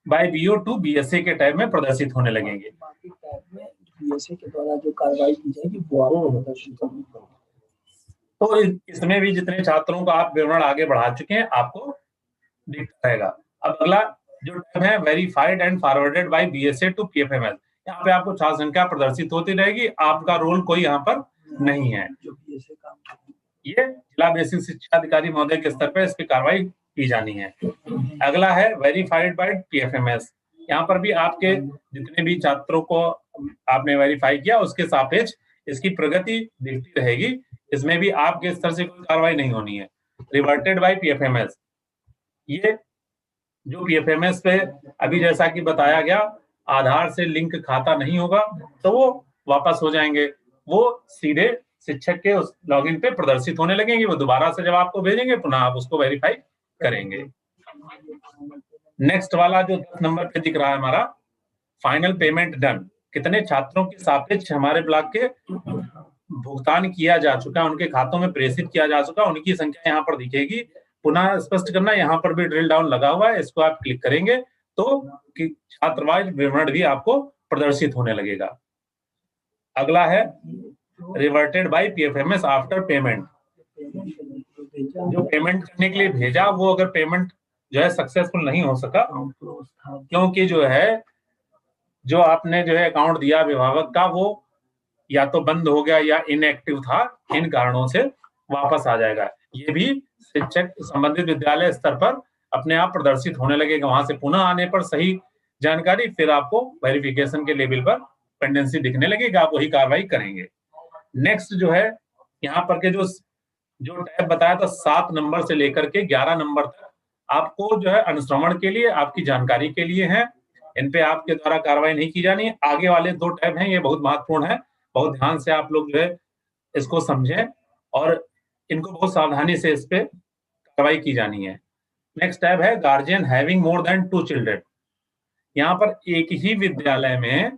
by BO to BSA के टैब में प्रदर्शित होने लगेंगे। बाकी टैब में बीएसए के द्वारा जो कार्रवाई की जाएगी वो आपको प्रदर्शित होगी। तो इसमें भी जितने छात्रों का आप विवरण आगे बढ़ा चुके हैं आपको दिखता रहेगा। अब अगला जो टैब है verified and forwarded by BSA to PFMS, यहाँ पे आपको छात्र संख्या प्रदर्शित होती रहेगी, आपका रोल कोई यहाँ पर नहीं है। ये जिला बेसिक शिक्षा अधिकारी महोदय के स्तर पर इस पर कार्रवाई की जानी है। अगला है वेरीफाइड बाय पीएफएमएस, यहाँ पर भी आपके जितने भी छात्रों को आपने वेरीफाई किया उसके सापेक्ष इसकी प्रगति दिखती रहेगी, इसमें भी आपके स्तर से कोई कार्रवाई नहीं होनी है। रिवर्टेड बाय पीएफएमएस, ये जो पीएफएमएस पे अभी जैसा कि बताया गया आधार से लिंक खाता नहीं होगा तो वो वापस हो जाएंगे, वो सीधे शिक्षक के उस लॉगिन पे प्रदर्शित होने लगेंगे। वो दोबारा से जब आपको भेजेंगे पुनः आप उसको वेरीफाई करेंगे। नेक्स्ट वाला जो 10 नंबर पे दिख रहा है हमारा फाइनल पेमेंट डन, कितने छात्रों के सापेक्ष हमारे ब्लॉक के भुगतान किया जा चुका है, उनके खातों में प्रेषित किया जा चुका, उनकी संख्या यहाँ पर दिखेगी। पुनः स्पष्ट करना, यहाँ पर भी ड्रिल डाउन लगा हुआ है, इसको आप क्लिक करेंगे तो छात्रवाइज विवरण भी आपको प्रदर्शित होने लगेगा। अगला है reverted by PFMS after payment, जो पेमेंट करने के लिए भेजा वो अगर पेमेंट जो है सक्सेसफुल नहीं हो सका क्योंकि जो है जो आपने जो है अकाउंट दिया अभिभावक का वो या तो बंद हो गया या इनएक्टिव था, इन कारणों से वापस आ जाएगा। ये भी शिक्षक संबंधित विद्यालय स्तर पर अपने आप प्रदर्शित होने लगेगा। वहां से पुनः आने पर सही जानकारी फिर आपको वेरिफिकेशन के लेवल पर पेंडेंसी दिखने लगेगी, आप वही कार्रवाई करेंगे। नेक्स्ट जो है यहाँ पर के जो टैब बताया था 7 नंबर से लेकर के 11 नंबर तक आपको जो है अनुश्रवण के लिए आपकी जानकारी के लिए है, इन पे आपके द्वारा कार्रवाई नहीं की जानी है। आगे वाले 2 टैब हैं ये बहुत महत्वपूर्ण है, बहुत ध्यान से आप लोग जो है इसको समझें और इनको बहुत सावधानी से इस पे कार्रवाई की जानी है। नेक्स्ट टैब है guardian having more than 2 children, यहाँ पर एक ही विद्यालय में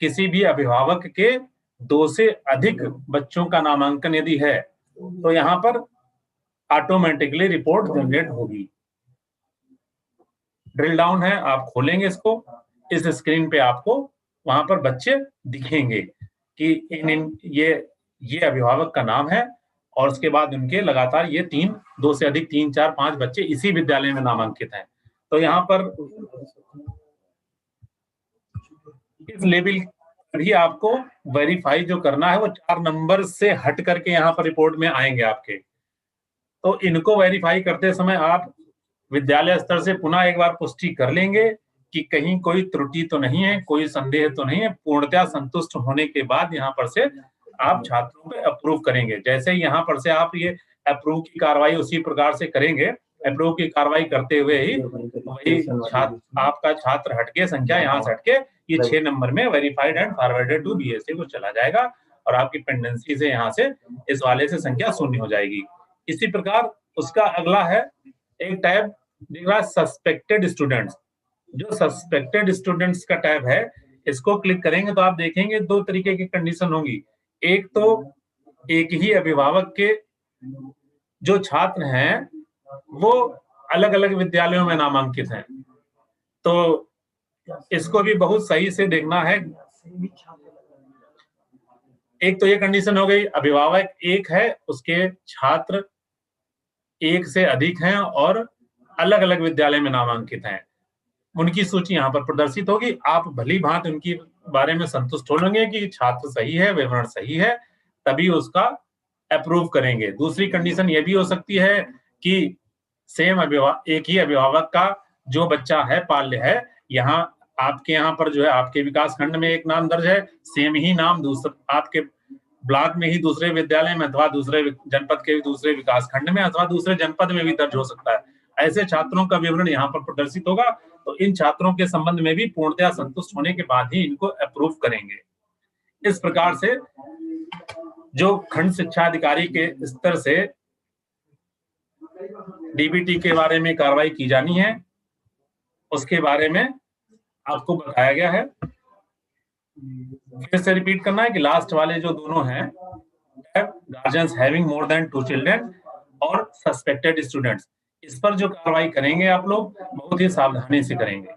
किसी भी अभिभावक के 2 से अधिक बच्चों का नामांकन यदि है तो यहाँ पर ऑटोमेटिकली रिपोर्ट जनरेट होगी। ड्रिल डाउन है, आप खोलेंगे इसको, इस स्क्रीन पे आपको वहां पर बच्चे दिखेंगे कि ये अभिभावक का नाम है और उसके बाद उनके लगातार ये 2 से अधिक 3, 4, 5 बच्चे इसी विद्यालय में नामांकित हैं। तो यहाँ पर इस लेवल भी आपको वेरीफाई जो करना है वो 4 नंबर से हट करके यहाँ पर रिपोर्ट में आएंगे आपके, तो इनको वेरीफाई करते समय आप विद्यालय स्तर से पुनः एक बार पुष्टि कर लेंगे कि कहीं कोई त्रुटि तो नहीं है, कोई संदेह तो नहीं है। पूर्णतः संतुष्ट होने के बाद यहाँ पर से आप छात्रों पे अप्रूव करेंगे। जैसे ही यहाँ पर से आप ये अप्रूव की कार्रवाई उसी प्रकार से करेंगे, अप्रूव की कार्रवाई करते हुए ही वही आपका छात्र हटके संख्या यहाँ से हटके ये 6 नंबर में verified and forwarded to BSA को चला जाएगा और आपकी पेंडेंसी से यहाँ से इस वाले से संख्या शून्य हो जाएगी। इसी प्रकार उसका अगला है एक टैब दिख रहा है सस्पेक्टेड स्टूडेंट्स। जो सस्पेक्टेड स्टूडेंट्स का टैब है इसको क्लिक करेंगे तो आप देखेंगे 2 तरीके की कंडीशन होंगी। एक तो एक ही अभिभावक के जो छात्र हैं वो अलग अलग विद्यालयों में नामांकित हैं। तो इसको भी बहुत सही से देखना है। एक तो ये कंडीशन हो गई, अभिभावक एक है, उसके छात्र एक से अधिक हैं और अलग अलग विद्यालय में नामांकित हैं। उनकी सूची यहाँ पर प्रदर्शित होगी। आप भली भांति उनकी बारे में संतुष्ट हो लेंगे कि छात्र सही है, विवरण सही है, तभी उसका अप्रूव करेंगे। दूसरी कंडीशन ये भी हो सकती है कि सेम एक ही अभिभावक का जो बच्चा है पाल्य है, यहाँ आपके यहाँ पर जो है आपके विकास खंड में एक नाम दर्ज है, सेम ही नाम आपके ब्लॉक में ही दूसरे विद्यालय में अथवा दूसरे जनपद के दूसरे विकास खंड में अथवा दूसरे जनपद में भी दर्ज हो सकता है। ऐसे छात्रों का विवरण यहाँ पर प्रदर्शित होगा। तो इन छात्रों के संबंध में भी पूर्णतया संतुष्ट होने के बाद ही इनको अप्रूव करेंगे। इस प्रकार से जो खंड शिक्षा अधिकारी के स्तर से डीबीटी के बारे में कार्रवाई की जानी है, उसके बारे में आपको बताया गया है। फिर से रिपीट करना है कि लास्ट वाले जो दोनों हैं, guardians having more than 2 children और सस्पेक्टेड स्टूडेंट्स, इस पर जो कार्रवाई करेंगे आप लोग बहुत ही सावधानी से करेंगे।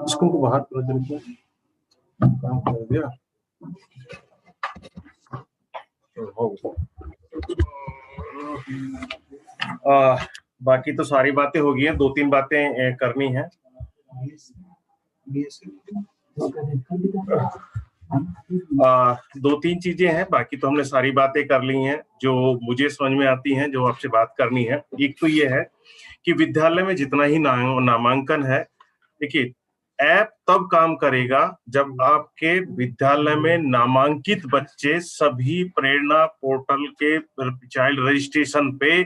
इसको बाहर काम कर दिया। बाकी तो सारी बातें हो गई हैं, 2-3 बातें करनी है। दो तीन चीजें हैं, बाकी तो हमने सारी बातें कर ली हैं जो मुझे समझ में आती हैं, जो आपसे बात करनी है। एक तो ये है कि विद्यालय में जितना ही नामांकन है, देखिए ऐप तब काम करेगा जब आपके विद्यालय में नामांकित बच्चे सभी प्रेरणा पोर्टल के चाइल्ड रजिस्ट्रेशन पे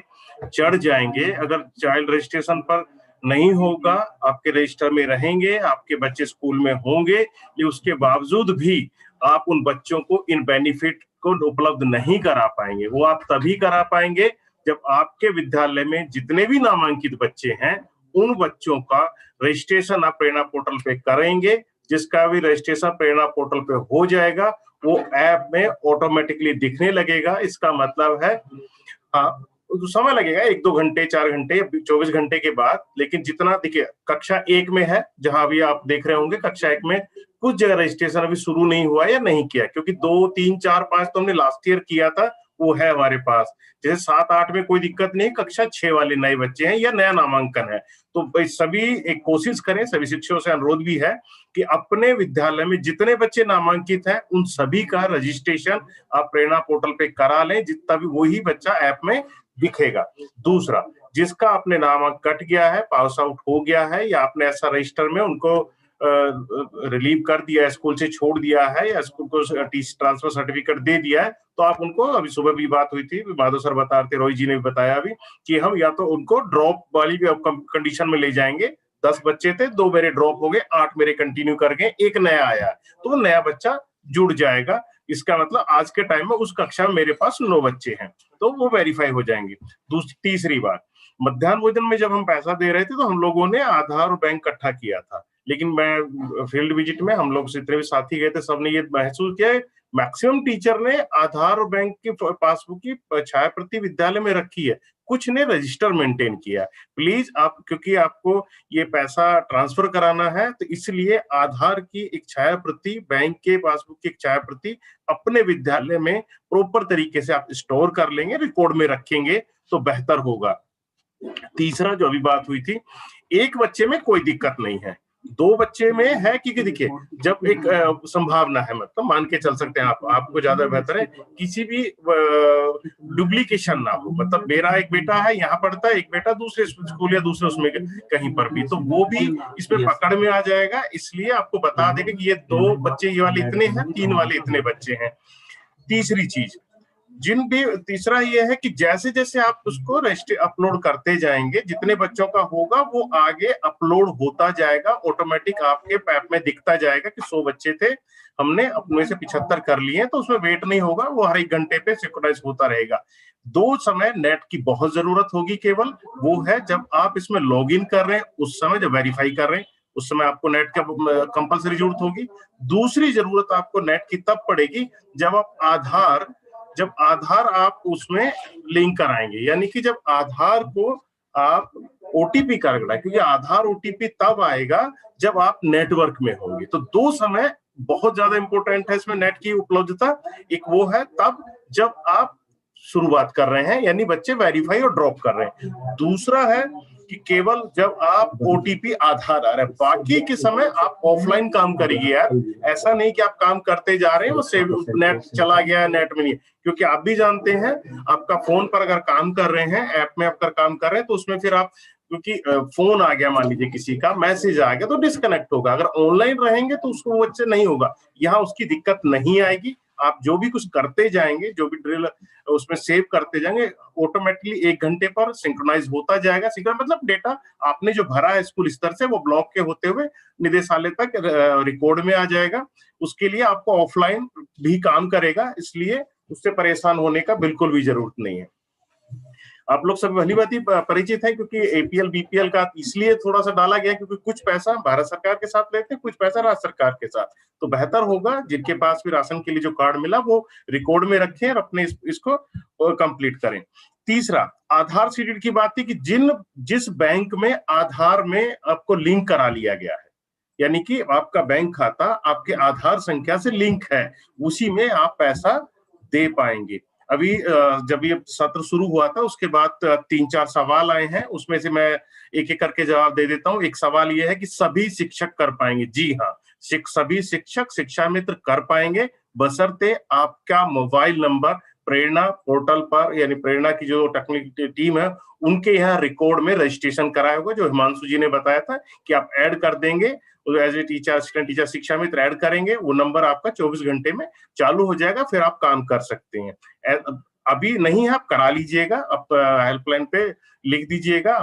चढ़ जाएंगे। अगर चाइल्ड रजिस्ट्रेशन पर नहीं होगा, आपके रजिस्टर में रहेंगे, आपके बच्चे स्कूल में होंगे, ये उसके बावजूद भी आप उन बच्चों को इन बेनिफिट को उपलब्ध नहीं करा पाएंगे। वो आप तभी करा पाएंगे जब आपके विद्यालय में जितने भी नामांकित बच्चे हैं उन बच्चों का रजिस्ट्रेशन आप प्रेरणा पोर्टल पे करेंगे। जिसका भी रजिस्ट्रेशन प्रेरणा पोर्टल पे हो जाएगा वो ऐप में ऑटोमेटिकली दिखने लगेगा। इसका मतलब है तो समय लगेगा 1-2 घंटे, 4 घंटे, 24 घंटे के बाद। लेकिन जितना देखिए कक्षा 1 में है, जहां भी आप देख रहे होंगे कक्षा 1 में कुछ जगह रजिस्ट्रेशन अभी शुरू नहीं हुआ या नहीं किया, क्योंकि 2, 3, 4, 5 तो हमने लास्ट ईयर किया था, वो है हमारे पास। जैसे 7, 8 में कोई दिक्कत नहीं, कक्षा 6 वाले नए बच्चे हैं या नया नामांकन है, तो सभी एक कोशिश करें, सभी शिक्षकों से अनुरोध भी है कि अपने विद्यालय में जितने बच्चे नामांकित हैं उन सभी का रजिस्ट्रेशन आप प्रेरणा पोर्टल पे करा लें, जितना भी वही बच्चा ऐप में दिखेगा। दूसरा, जिसका अपने नाम कट गया है, पास आउट हो गया है, या आपने ऐसा रजिस्टर में उनको रिलीव कर दिया है, स्कूल से छोड़ दिया है, या स्कूल को ट्रांसफर सर्टिफिकेट दे दिया है, तो आप उनको, अभी सुबह भी बात हुई थी, माधव सर बता रहे थे, रोहित जी ने भी बताया अभी कि हम या तो उनको ड्रॉप वाली भी कंडीशन में ले जाएंगे। 10 बच्चे थे, 2 मेरे ड्रॉप हो गए, 8 मेरे कंटिन्यू कर गए, 1 नया आया, तो वो नया बच्चा जुड़ जाएगा। इसका मतलब आज के टाइम में उस कक्षा में मेरे पास 9 बच्चे हैं, तो वो वेरीफाई हो जाएंगे। तीसरी बात, मध्याह्न भोजन में जब हम पैसा दे रहे थे तो हम लोगों ने आधार और बैंक इकट्ठा किया था, लेकिन मैं फील्ड विजिट में हम लोग जितने भी साथी गए थे सबने ये महसूस किया, मैक्सिमम टीचर ने आधार और बैंक की पासबुक की छाया प्रति विद्यालय में रखी है, कुछ ने रजिस्टर मेंटेन किया। प्लीज आप, क्योंकि आपको ये पैसा ट्रांसफर कराना है, तो इसलिए आधार की एक छाया प्रति, बैंक के पासबुक की एक छाया प्रति अपने विद्यालय में प्रॉपर तरीके से आप स्टोर कर लेंगे, रिकॉर्ड में रखेंगे तो बेहतर होगा। तीसरा जो अभी बात हुई थी, एक बच्चे में कोई दिक्कत नहीं है, 2 बच्चे में है, क्योंकि देखिए जब एक संभावना है, मतलब मान के चल सकते हैं आपको ज्यादा बेहतर है, किसी भी डुप्लीकेशन ना हो। मतलब मेरा एक बेटा है यहाँ पढ़ता है, एक बेटा दूसरे स्कूल या दूसरे उसमें कहीं पर भी, तो वो भी इसमें पकड़ में आ जाएगा। इसलिए आपको बता देंगे कि ये 2 बच्चे ये वाले इतने हैं, 3 वाले इतने बच्चे हैं। तीसरी चीज, तीसरा ये है कि जैसे जैसे आप उसको अपलोड करते जाएंगे, जितने बच्चों का होगा वो आगे अपलोड होता जाएगा, ऑटोमेटिक आपके ऐप में दिखता जाएगा कि 100 बच्चे थे, हमने अपने से 75 कर लिए, तो उसमें वेट नहीं होगा, वो हर 1 घंटे पे सिंक्रोनाइज होता रहेगा। 2 समय नेट की बहुत जरूरत होगी, केवल वो है जब आप इसमें लॉग इन कर रहे हैं, उस समय जब वेरीफाई कर रहे हैं, उस समय आपको नेट का कंपलसरी जरूरत होगी। दूसरी जरूरत आपको नेट की तब पड़ेगी जब आधार आप उसमें लिंक कराएंगे, यानी कि जब आधार को आप ओटीपी करना, क्योंकि आधार ओटीपी तब आएगा जब आप नेटवर्क में होंगे। तो दो समय बहुत ज्यादा इंपॉर्टेंट है इसमें नेट की उपलब्धता। एक वो है तब जब आप शुरुआत कर रहे हैं, यानी बच्चे वेरीफाई और ड्रॉप कर रहे हैं। दूसरा है कि केवल जब आप ओटीपी आधार आ रहा है, बाकी के समय आप ऑफलाइन काम करिए यार। ऐसा नहीं कि आप काम करते जा रहे हैं वो सेव नेट चला गया, नेट में नहीं, क्योंकि आप भी जानते हैं आपका फोन पर अगर काम कर रहे हैं, ऐप में अगर काम कर रहे हैं, तो उसमें फिर आप, क्योंकि फोन आ गया, मान लीजिए किसी का मैसेज आ गया, तो डिस्कनेक्ट होगा। अगर ऑनलाइन रहेंगे तो उसको वो अच्छे नहीं होगा, यहाँ उसकी दिक्कत नहीं आएगी। आप जो भी कुछ करते जाएंगे, जो भी ड्रिल उसमें सेव करते जाएंगे, ऑटोमेटिकली 1 घंटे पर सिंक्रोनाइज होता जाएगा। सिंक्रोनाइज मतलब डेटा आपने जो भरा है स्कूल स्तर से, वो ब्लॉक के होते हुए निदेशालय तक रिकॉर्ड में आ जाएगा। उसके लिए आपको ऑफलाइन भी काम करेगा, इसलिए उससे परेशान होने का बिल्कुल भी जरूरत नहीं है। आप लोग सब भली बात ही परिचित है, क्योंकि एपीएल बीपीएल का इसलिए थोड़ा सा डाला गया क्योंकि कुछ पैसा भारत सरकार के साथ लेते हैं, कुछ पैसा राज्य सरकार के साथ। तो बेहतर होगा जिनके पास भी राशन के लिए जो कार्ड मिला वो रिकॉर्ड में रखें और अपने इसको कंप्लीट करें। तीसरा, आधार सीडेड की बात थी कि जिस बैंक में आधार में आपको लिंक करा लिया गया है, यानी कि आपका बैंक खाता आपके आधार संख्या से लिंक है, उसी में आप पैसा दे पाएंगे। अभी जब ये सत्र शुरू हुआ था उसके बाद 3-4 सवाल आए हैं, उसमें से मैं एक एक करके जवाब दे देता हूं। एक सवाल ये है कि सभी शिक्षक कर पाएंगे? जी हाँ, सभी शिक्षक शिक्षा मित्र कर पाएंगे, बशर्ते आपका मोबाइल नंबर प्रेरणा पोर्टल पर, यानी प्रेरणा की जो टेक्निकल टीम है उनके यहाँ रिकॉर्ड में रजिस्ट्रेशन कराया होगा, जो हिमांशु जी ने बताया था कि आप ऐड कर देंगे as a teacher, assistant teacher, Shiksha Mitra add करेंगे, वो नंबर आपका 24 घंटे में चालू हो जाएगा, फिर आप काम कर सकते हैं। अभी नहीं है, आप करा लीजिएगा, आप हेल्पलाइन पे लिख दीजिएगा,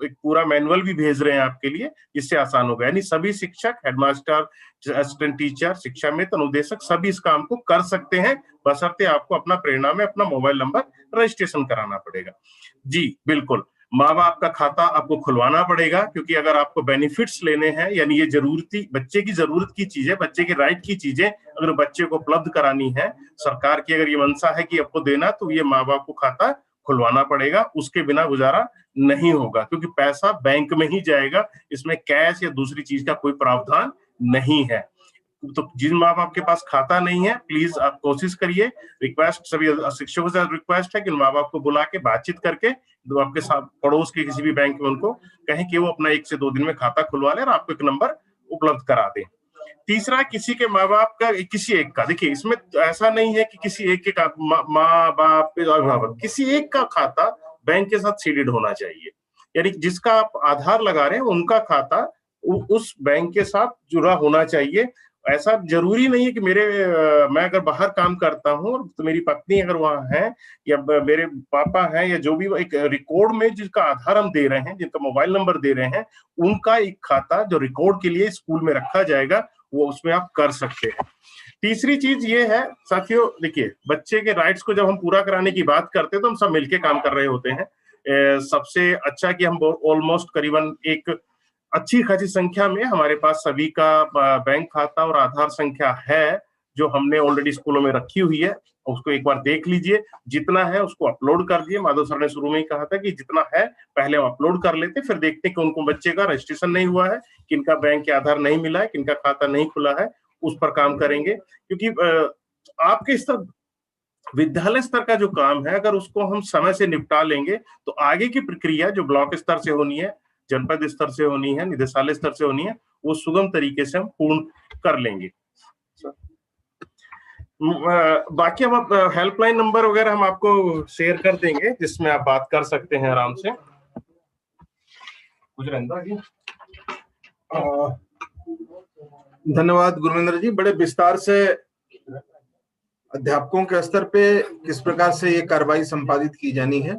एक पूरा मैनुअल भी भेज रहे हैं आपके लिए, जिससे आसान होगा। यानी सभी शिक्षक, हेडमास्टर, असिस्टेंट टीचर, शिक्षा मित्र, अनुदेशक सभी इस काम को कर सकते हैं, बशर्ते आपको अपना प्रेरणा में अपना मोबाइल नंबर रजिस्ट्रेशन कराना पड़ेगा। जी बिल्कुल, माँ बाप का खाता आपको खुलवाना पड़ेगा, क्योंकि अगर आपको बेनिफिट्स लेने हैं, यानी ये जरूरती बच्चे की जरूरत की चीजें, बच्चे के राइट की चीजें अगर बच्चे को उपलब्ध करानी है, सरकार की अगर ये मंशा है कि आपको देना, तो ये माँ बाप को खाता खुलवाना पड़ेगा, उसके बिना गुजारा नहीं होगा, क्योंकि पैसा बैंक में ही जाएगा, इसमें कैश या दूसरी चीज का कोई प्रावधान नहीं है। तो जिन माँ बाप के पास खाता नहीं है, प्लीज आप कोशिश करिए, रिक्वेस्ट सभी शिक्षकों से रिक्वेस्ट है कि माँ बाप को बुला के बातचीत करके आपके साथ पड़ोस के किसी भी बैंक में उनको कहें कि वो अपना 1 से 2 दिन में खाता खुलवा ले और आपको एक नंबर उपलब्ध करा दें। तीसरा, किसी के माँ बाप का, किसी एक का, देखिए इसमें ऐसा नहीं है कि किसी एक के माँ बाप अभिभावक, किसी एक का खाता बैंक के साथ सीडेड होना चाहिए, यानी जिसका आप आधार लगा रहे हैं उनका खाता उस बैंक के साथ जुड़ा होना चाहिए। ऐसा जरूरी नहीं है कि मैं अगर बाहर काम करता हूँ तो मेरी पत्नी अगर वहां है या मेरे पापा हैं या जो भी, एक रिकॉर्ड में जिसका आधार हम दे रहे हैं, जिनका मोबाइल नंबर दे रहे हैं, उनका एक खाता जो रिकॉर्ड के लिए स्कूल में रखा जाएगा, वो उसमें आप कर सकते हैं। तीसरी चीज ये है साथियों, देखिए बच्चे के राइट्स को जब हम पूरा कराने की बात करते हैं तो हम सब मिलके काम कर रहे होते हैं। सबसे अच्छा कि हम ऑलमोस्ट करीबन एक अच्छी खासी संख्या में हमारे पास सभी का बैंक खाता और आधार संख्या है, जो हमने ऑलरेडी स्कूलों में रखी हुई है। उसको एक बार देख लीजिए, जितना है उसको अपलोड कर दिए। माधव सर ने शुरू में ही कहा था कि जितना है पहले हम अपलोड कर लेते, फिर देखते हैं कि उनको बच्चे का रजिस्ट्रेशन नहीं हुआ है, किनका बैंक के आधार नहीं मिला है, किनका खाता नहीं खुला है, उस पर काम करेंगे। क्योंकि आपके स्तर, विद्यालय स्तर का जो काम है, अगर उसको हम समय से निपटा लेंगे तो आगे की प्रक्रिया जो ब्लॉक स्तर से होनी है, जनपद स्तर से होनी है, निदेशालय स्तर से होनी है, वो सुगम तरीके से हम पूर्ण कर लेंगे। बाकी हम हेल्पलाइन नंबर वगैरह हम आपको शेयर कर देंगे, जिसमें आप बात कर सकते हैं आराम से। धन्यवाद गुरविंदर जी, बड़े विस्तार से अध्यापकों के स्तर पे किस प्रकार से ये कार्रवाई संपादित की जानी है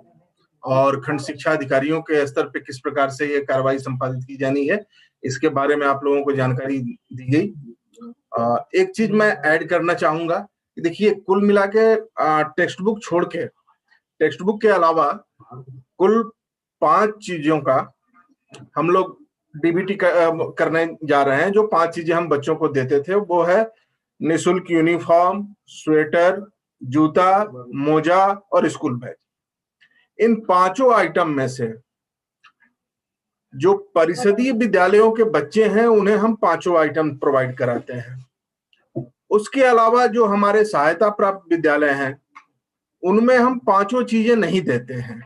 और खंड शिक्षा अधिकारियों के स्तर पे किस प्रकार से ये कार्रवाई संपादित की जानी है, इसके बारे में आप लोगों को जानकारी दी गई। एक चीज मैं ऐड करना चाहूंगा कि देखिए, कुल मिला के टेक्स्ट बुक छोड़ के, टेक्स्ट बुक के अलावा कुल 5 चीजों का हम लोग डीबीटी करने जा रहे हैं। जो 5 चीजें हम बच्चों को देते थे वो है निःशुल्क यूनिफॉर्म, स्वेटर, जूता, मोजा और स्कूल बैग। इन 5 आइटम में से जो परिषदीय विद्यालयों के बच्चे हैं उन्हें हम 5 आइटम प्रोवाइड कराते हैं। उसके अलावा जो हमारे सहायता प्राप्त विद्यालय हैं उनमें हम 5 चीजें नहीं देते हैं।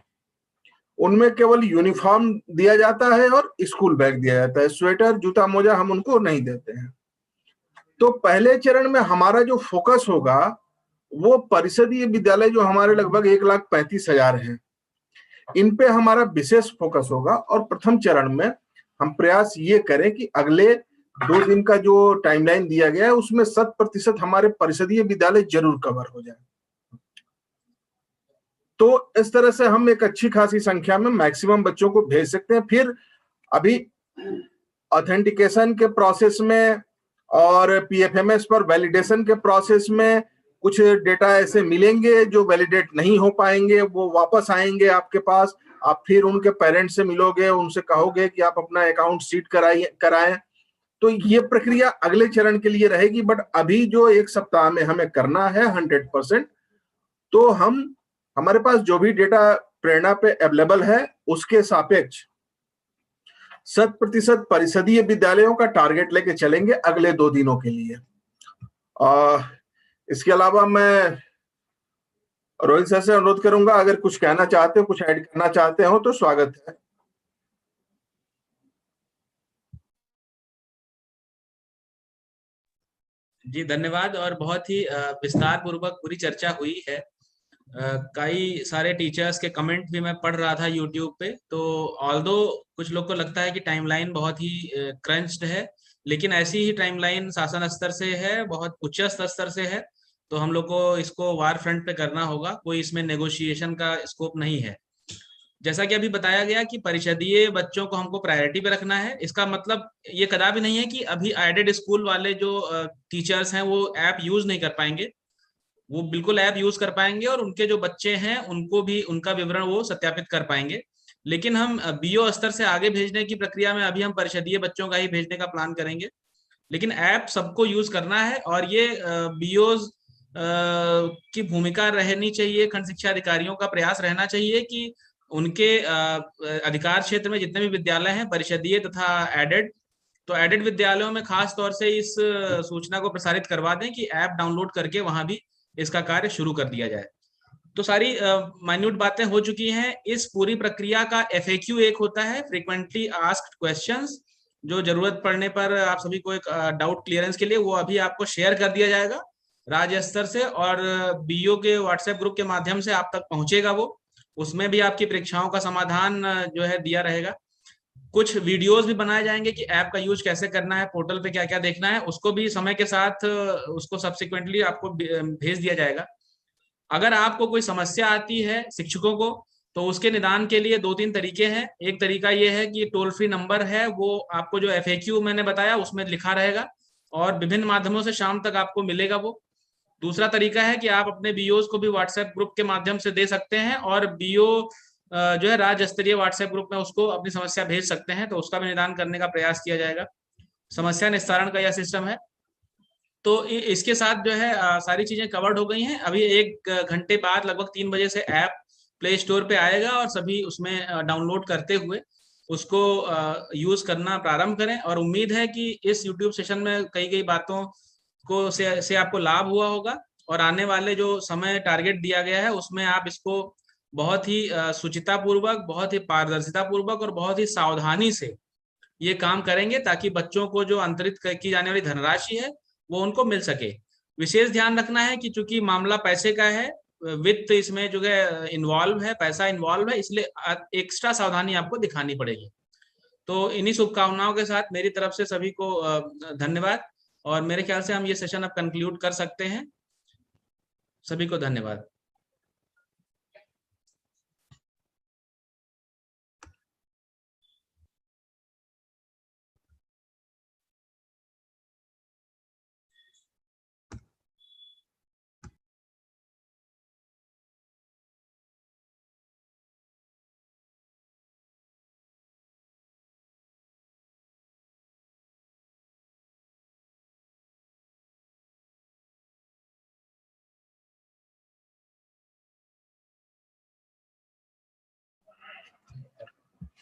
उनमें केवल यूनिफॉर्म दिया जाता है और स्कूल बैग दिया जाता है। स्वेटर, जूता, मोजा हम उनको नहीं देते हैं। तो पहले चरण में हमारा जो फोकस होगा वो परिषदीय विद्यालय जो हमारे लगभग 1,35,000 हैं, इन पे हमारा विशेष फोकस होगा। और प्रथम चरण में हम प्रयास ये करें कि अगले 2 दिन का जो टाइमलाइन दिया गया है उसमें 100% हमारे परिषदीय विद्यालय जरूर कवर हो जाए। तो इस तरह से हम एक अच्छी खासी संख्या में मैक्सिमम बच्चों को भेज सकते हैं। फिर अभी ऑथेंटिकेशन के प्रोसेस में और पीएफएमएस पर वैलिडेशन के प्रोसेस में कुछ डेटा ऐसे मिलेंगे जो वैलिडेट नहीं हो पाएंगे, वो वापस आएंगे आपके पास। आप फिर उनके पेरेंट्स से मिलोगे, उनसे कहोगे कि आप अपना अकाउंट सीट कराएं। तो ये प्रक्रिया अगले चरण के लिए रहेगी। बट अभी जो 1 सप्ताह में हमें करना है 100%, तो हमारे पास जो भी डेटा प्रेरणा पे अवेलेबल है उसके सापेक्ष 100% परिषदीय विद्यालयों का टारगेट लेके चलेंगे अगले 2 दिनों के लिए। इसके अलावा मैं रोहित सर से अनुरोध करूंगा, अगर कुछ कहना चाहते हो, कुछ ऐड करना चाहते हो तो स्वागत है। जी धन्यवाद। और बहुत ही विस्तार पूर्वक पूरी चर्चा हुई है। कई सारे टीचर्स के कमेंट भी मैं पढ़ रहा था यूट्यूब पे। तो ऑल्दो कुछ लोग को लगता है कि टाइमलाइन बहुत ही क्रंच्ड है, लेकिन ऐसी ही टाइमलाइन शासन स्तर से है, बहुत उच्च स्तर से है। तो हम लोग को इसको वार फ्रंट पे करना होगा, कोई इसमें नेगोशिएशन का स्कोप नहीं है। जैसा कि अभी बताया गया कि परिषदीय बच्चों को हमको प्रायोरिटी पे रखना है। इसका मतलब ये कदापि नहीं है कि अभी एडेड स्कूल वाले जो टीचर्स हैं वो ऐप यूज नहीं कर पाएंगे। वो बिल्कुल ऐप यूज कर पाएंगे और उनके जो बच्चे हैं उनको भी उनका विवरण वो सत्यापित कर पाएंगे। लेकिन हम बीओ स्तर से आगे भेजने की प्रक्रिया में अभी हम परिषदीय बच्चों का ही भेजने का प्लान करेंगे। लेकिन ऐप सबको यूज करना है और ये बीओज की भूमिका रहनी चाहिए। खंड शिक्षा अधिकारियों का प्रयास रहना चाहिए कि उनके अधिकार क्षेत्र में जितने भी विद्यालय हैं परिषदीय तथा एडेड, तो एडेड विद्यालयों में खास तौर से इस सूचना को प्रसारित करवा दें कि ऐप डाउनलोड करके वहां भी इसका कार्य शुरू कर दिया जाए। तो सारी माइन्यूट बातें हो चुकी हैं। इस पूरी प्रक्रिया का FAQ एक होता है, फ्रीक्वेंटली आस्क्ड क्वेश्चंस, जो जरूरत पड़ने पर आप सभी को एक डाउट क्लियरेंस के लिए वो अभी आपको शेयर कर दिया जाएगा राज्य स्तर से, और बीओ के व्हाट्सएप ग्रुप के माध्यम से आप तक पहुंचेगा वो। उसमें भी आपकी परीक्षाओं का समाधान जो है दिया रहेगा। कुछ वीडियोस भी बनाए जाएंगे कि ऐप का यूज कैसे करना है, पोर्टल पे क्या क्या देखना है, उसको भी समय के साथ उसको सब्सिक्वेंटली आपको भेज दिया जाएगा। अगर आपको कोई समस्या आती है शिक्षकों को, तो उसके निदान के लिए 2-3 तरीके हैं। एक तरीका ये है कि टोल फ्री नंबर है, वो आपको जो FAQ मैंने बताया उसमें लिखा रहेगा और विभिन्न माध्यमों से शाम तक आपको मिलेगा वो। दूसरा तरीका है कि आप अपने बीओज को भी व्हाट्सएप ग्रुप के माध्यम से दे सकते हैं और बीओ जो है राज्य स्तरीय व्हाट्सएप ग्रुप में उसको अपनी समस्या भेज सकते हैं, तो उसका भी निदान करने का प्रयास किया जाएगा। समस्या निस्तारण का यह सिस्टम है। तो इसके साथ जो है सारी चीजें कवर्ड हो गई हैं। अभी 1 घंटे बाद लगभग 3 बजे से ऐप प्ले स्टोर पे आएगा और सभी उसमें डाउनलोड करते हुए उसको यूज करना प्रारंभ करें। और उम्मीद है कि इस यूट्यूब सेशन में कई बातों को से आपको लाभ हुआ होगा और आने वाले जो समय टारगेट दिया गया है उसमें आप इसको बहुत ही सुचिता पूर्वक, बहुत ही पारदर्शिता पूर्वक और बहुत ही सावधानी से ये काम करेंगे, ताकि बच्चों को जो अंतरित की जाने वाली धनराशि है वो उनको मिल सके। विशेष ध्यान रखना है कि चूंकि मामला पैसे का है, वित्त इसमें जो है इन्वॉल्व है, पैसा इन्वॉल्व है, इसलिए एक्स्ट्रा सावधानी आपको दिखानी पड़ेगी। तो इन्हीं शुभकामनाओं के साथ मेरी तरफ से सभी को धन्यवाद, और मेरे ख्याल से हम ये सेशन अब कंक्लूड कर सकते हैं। सभी को धन्यवाद।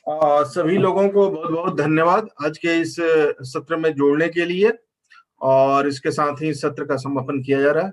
सभी लोगों को बहुत बहुत धन्यवाद आज के इस सत्र में जोड़ने के लिए, और इसके साथ ही सत्र का समापन किया जा रहा है।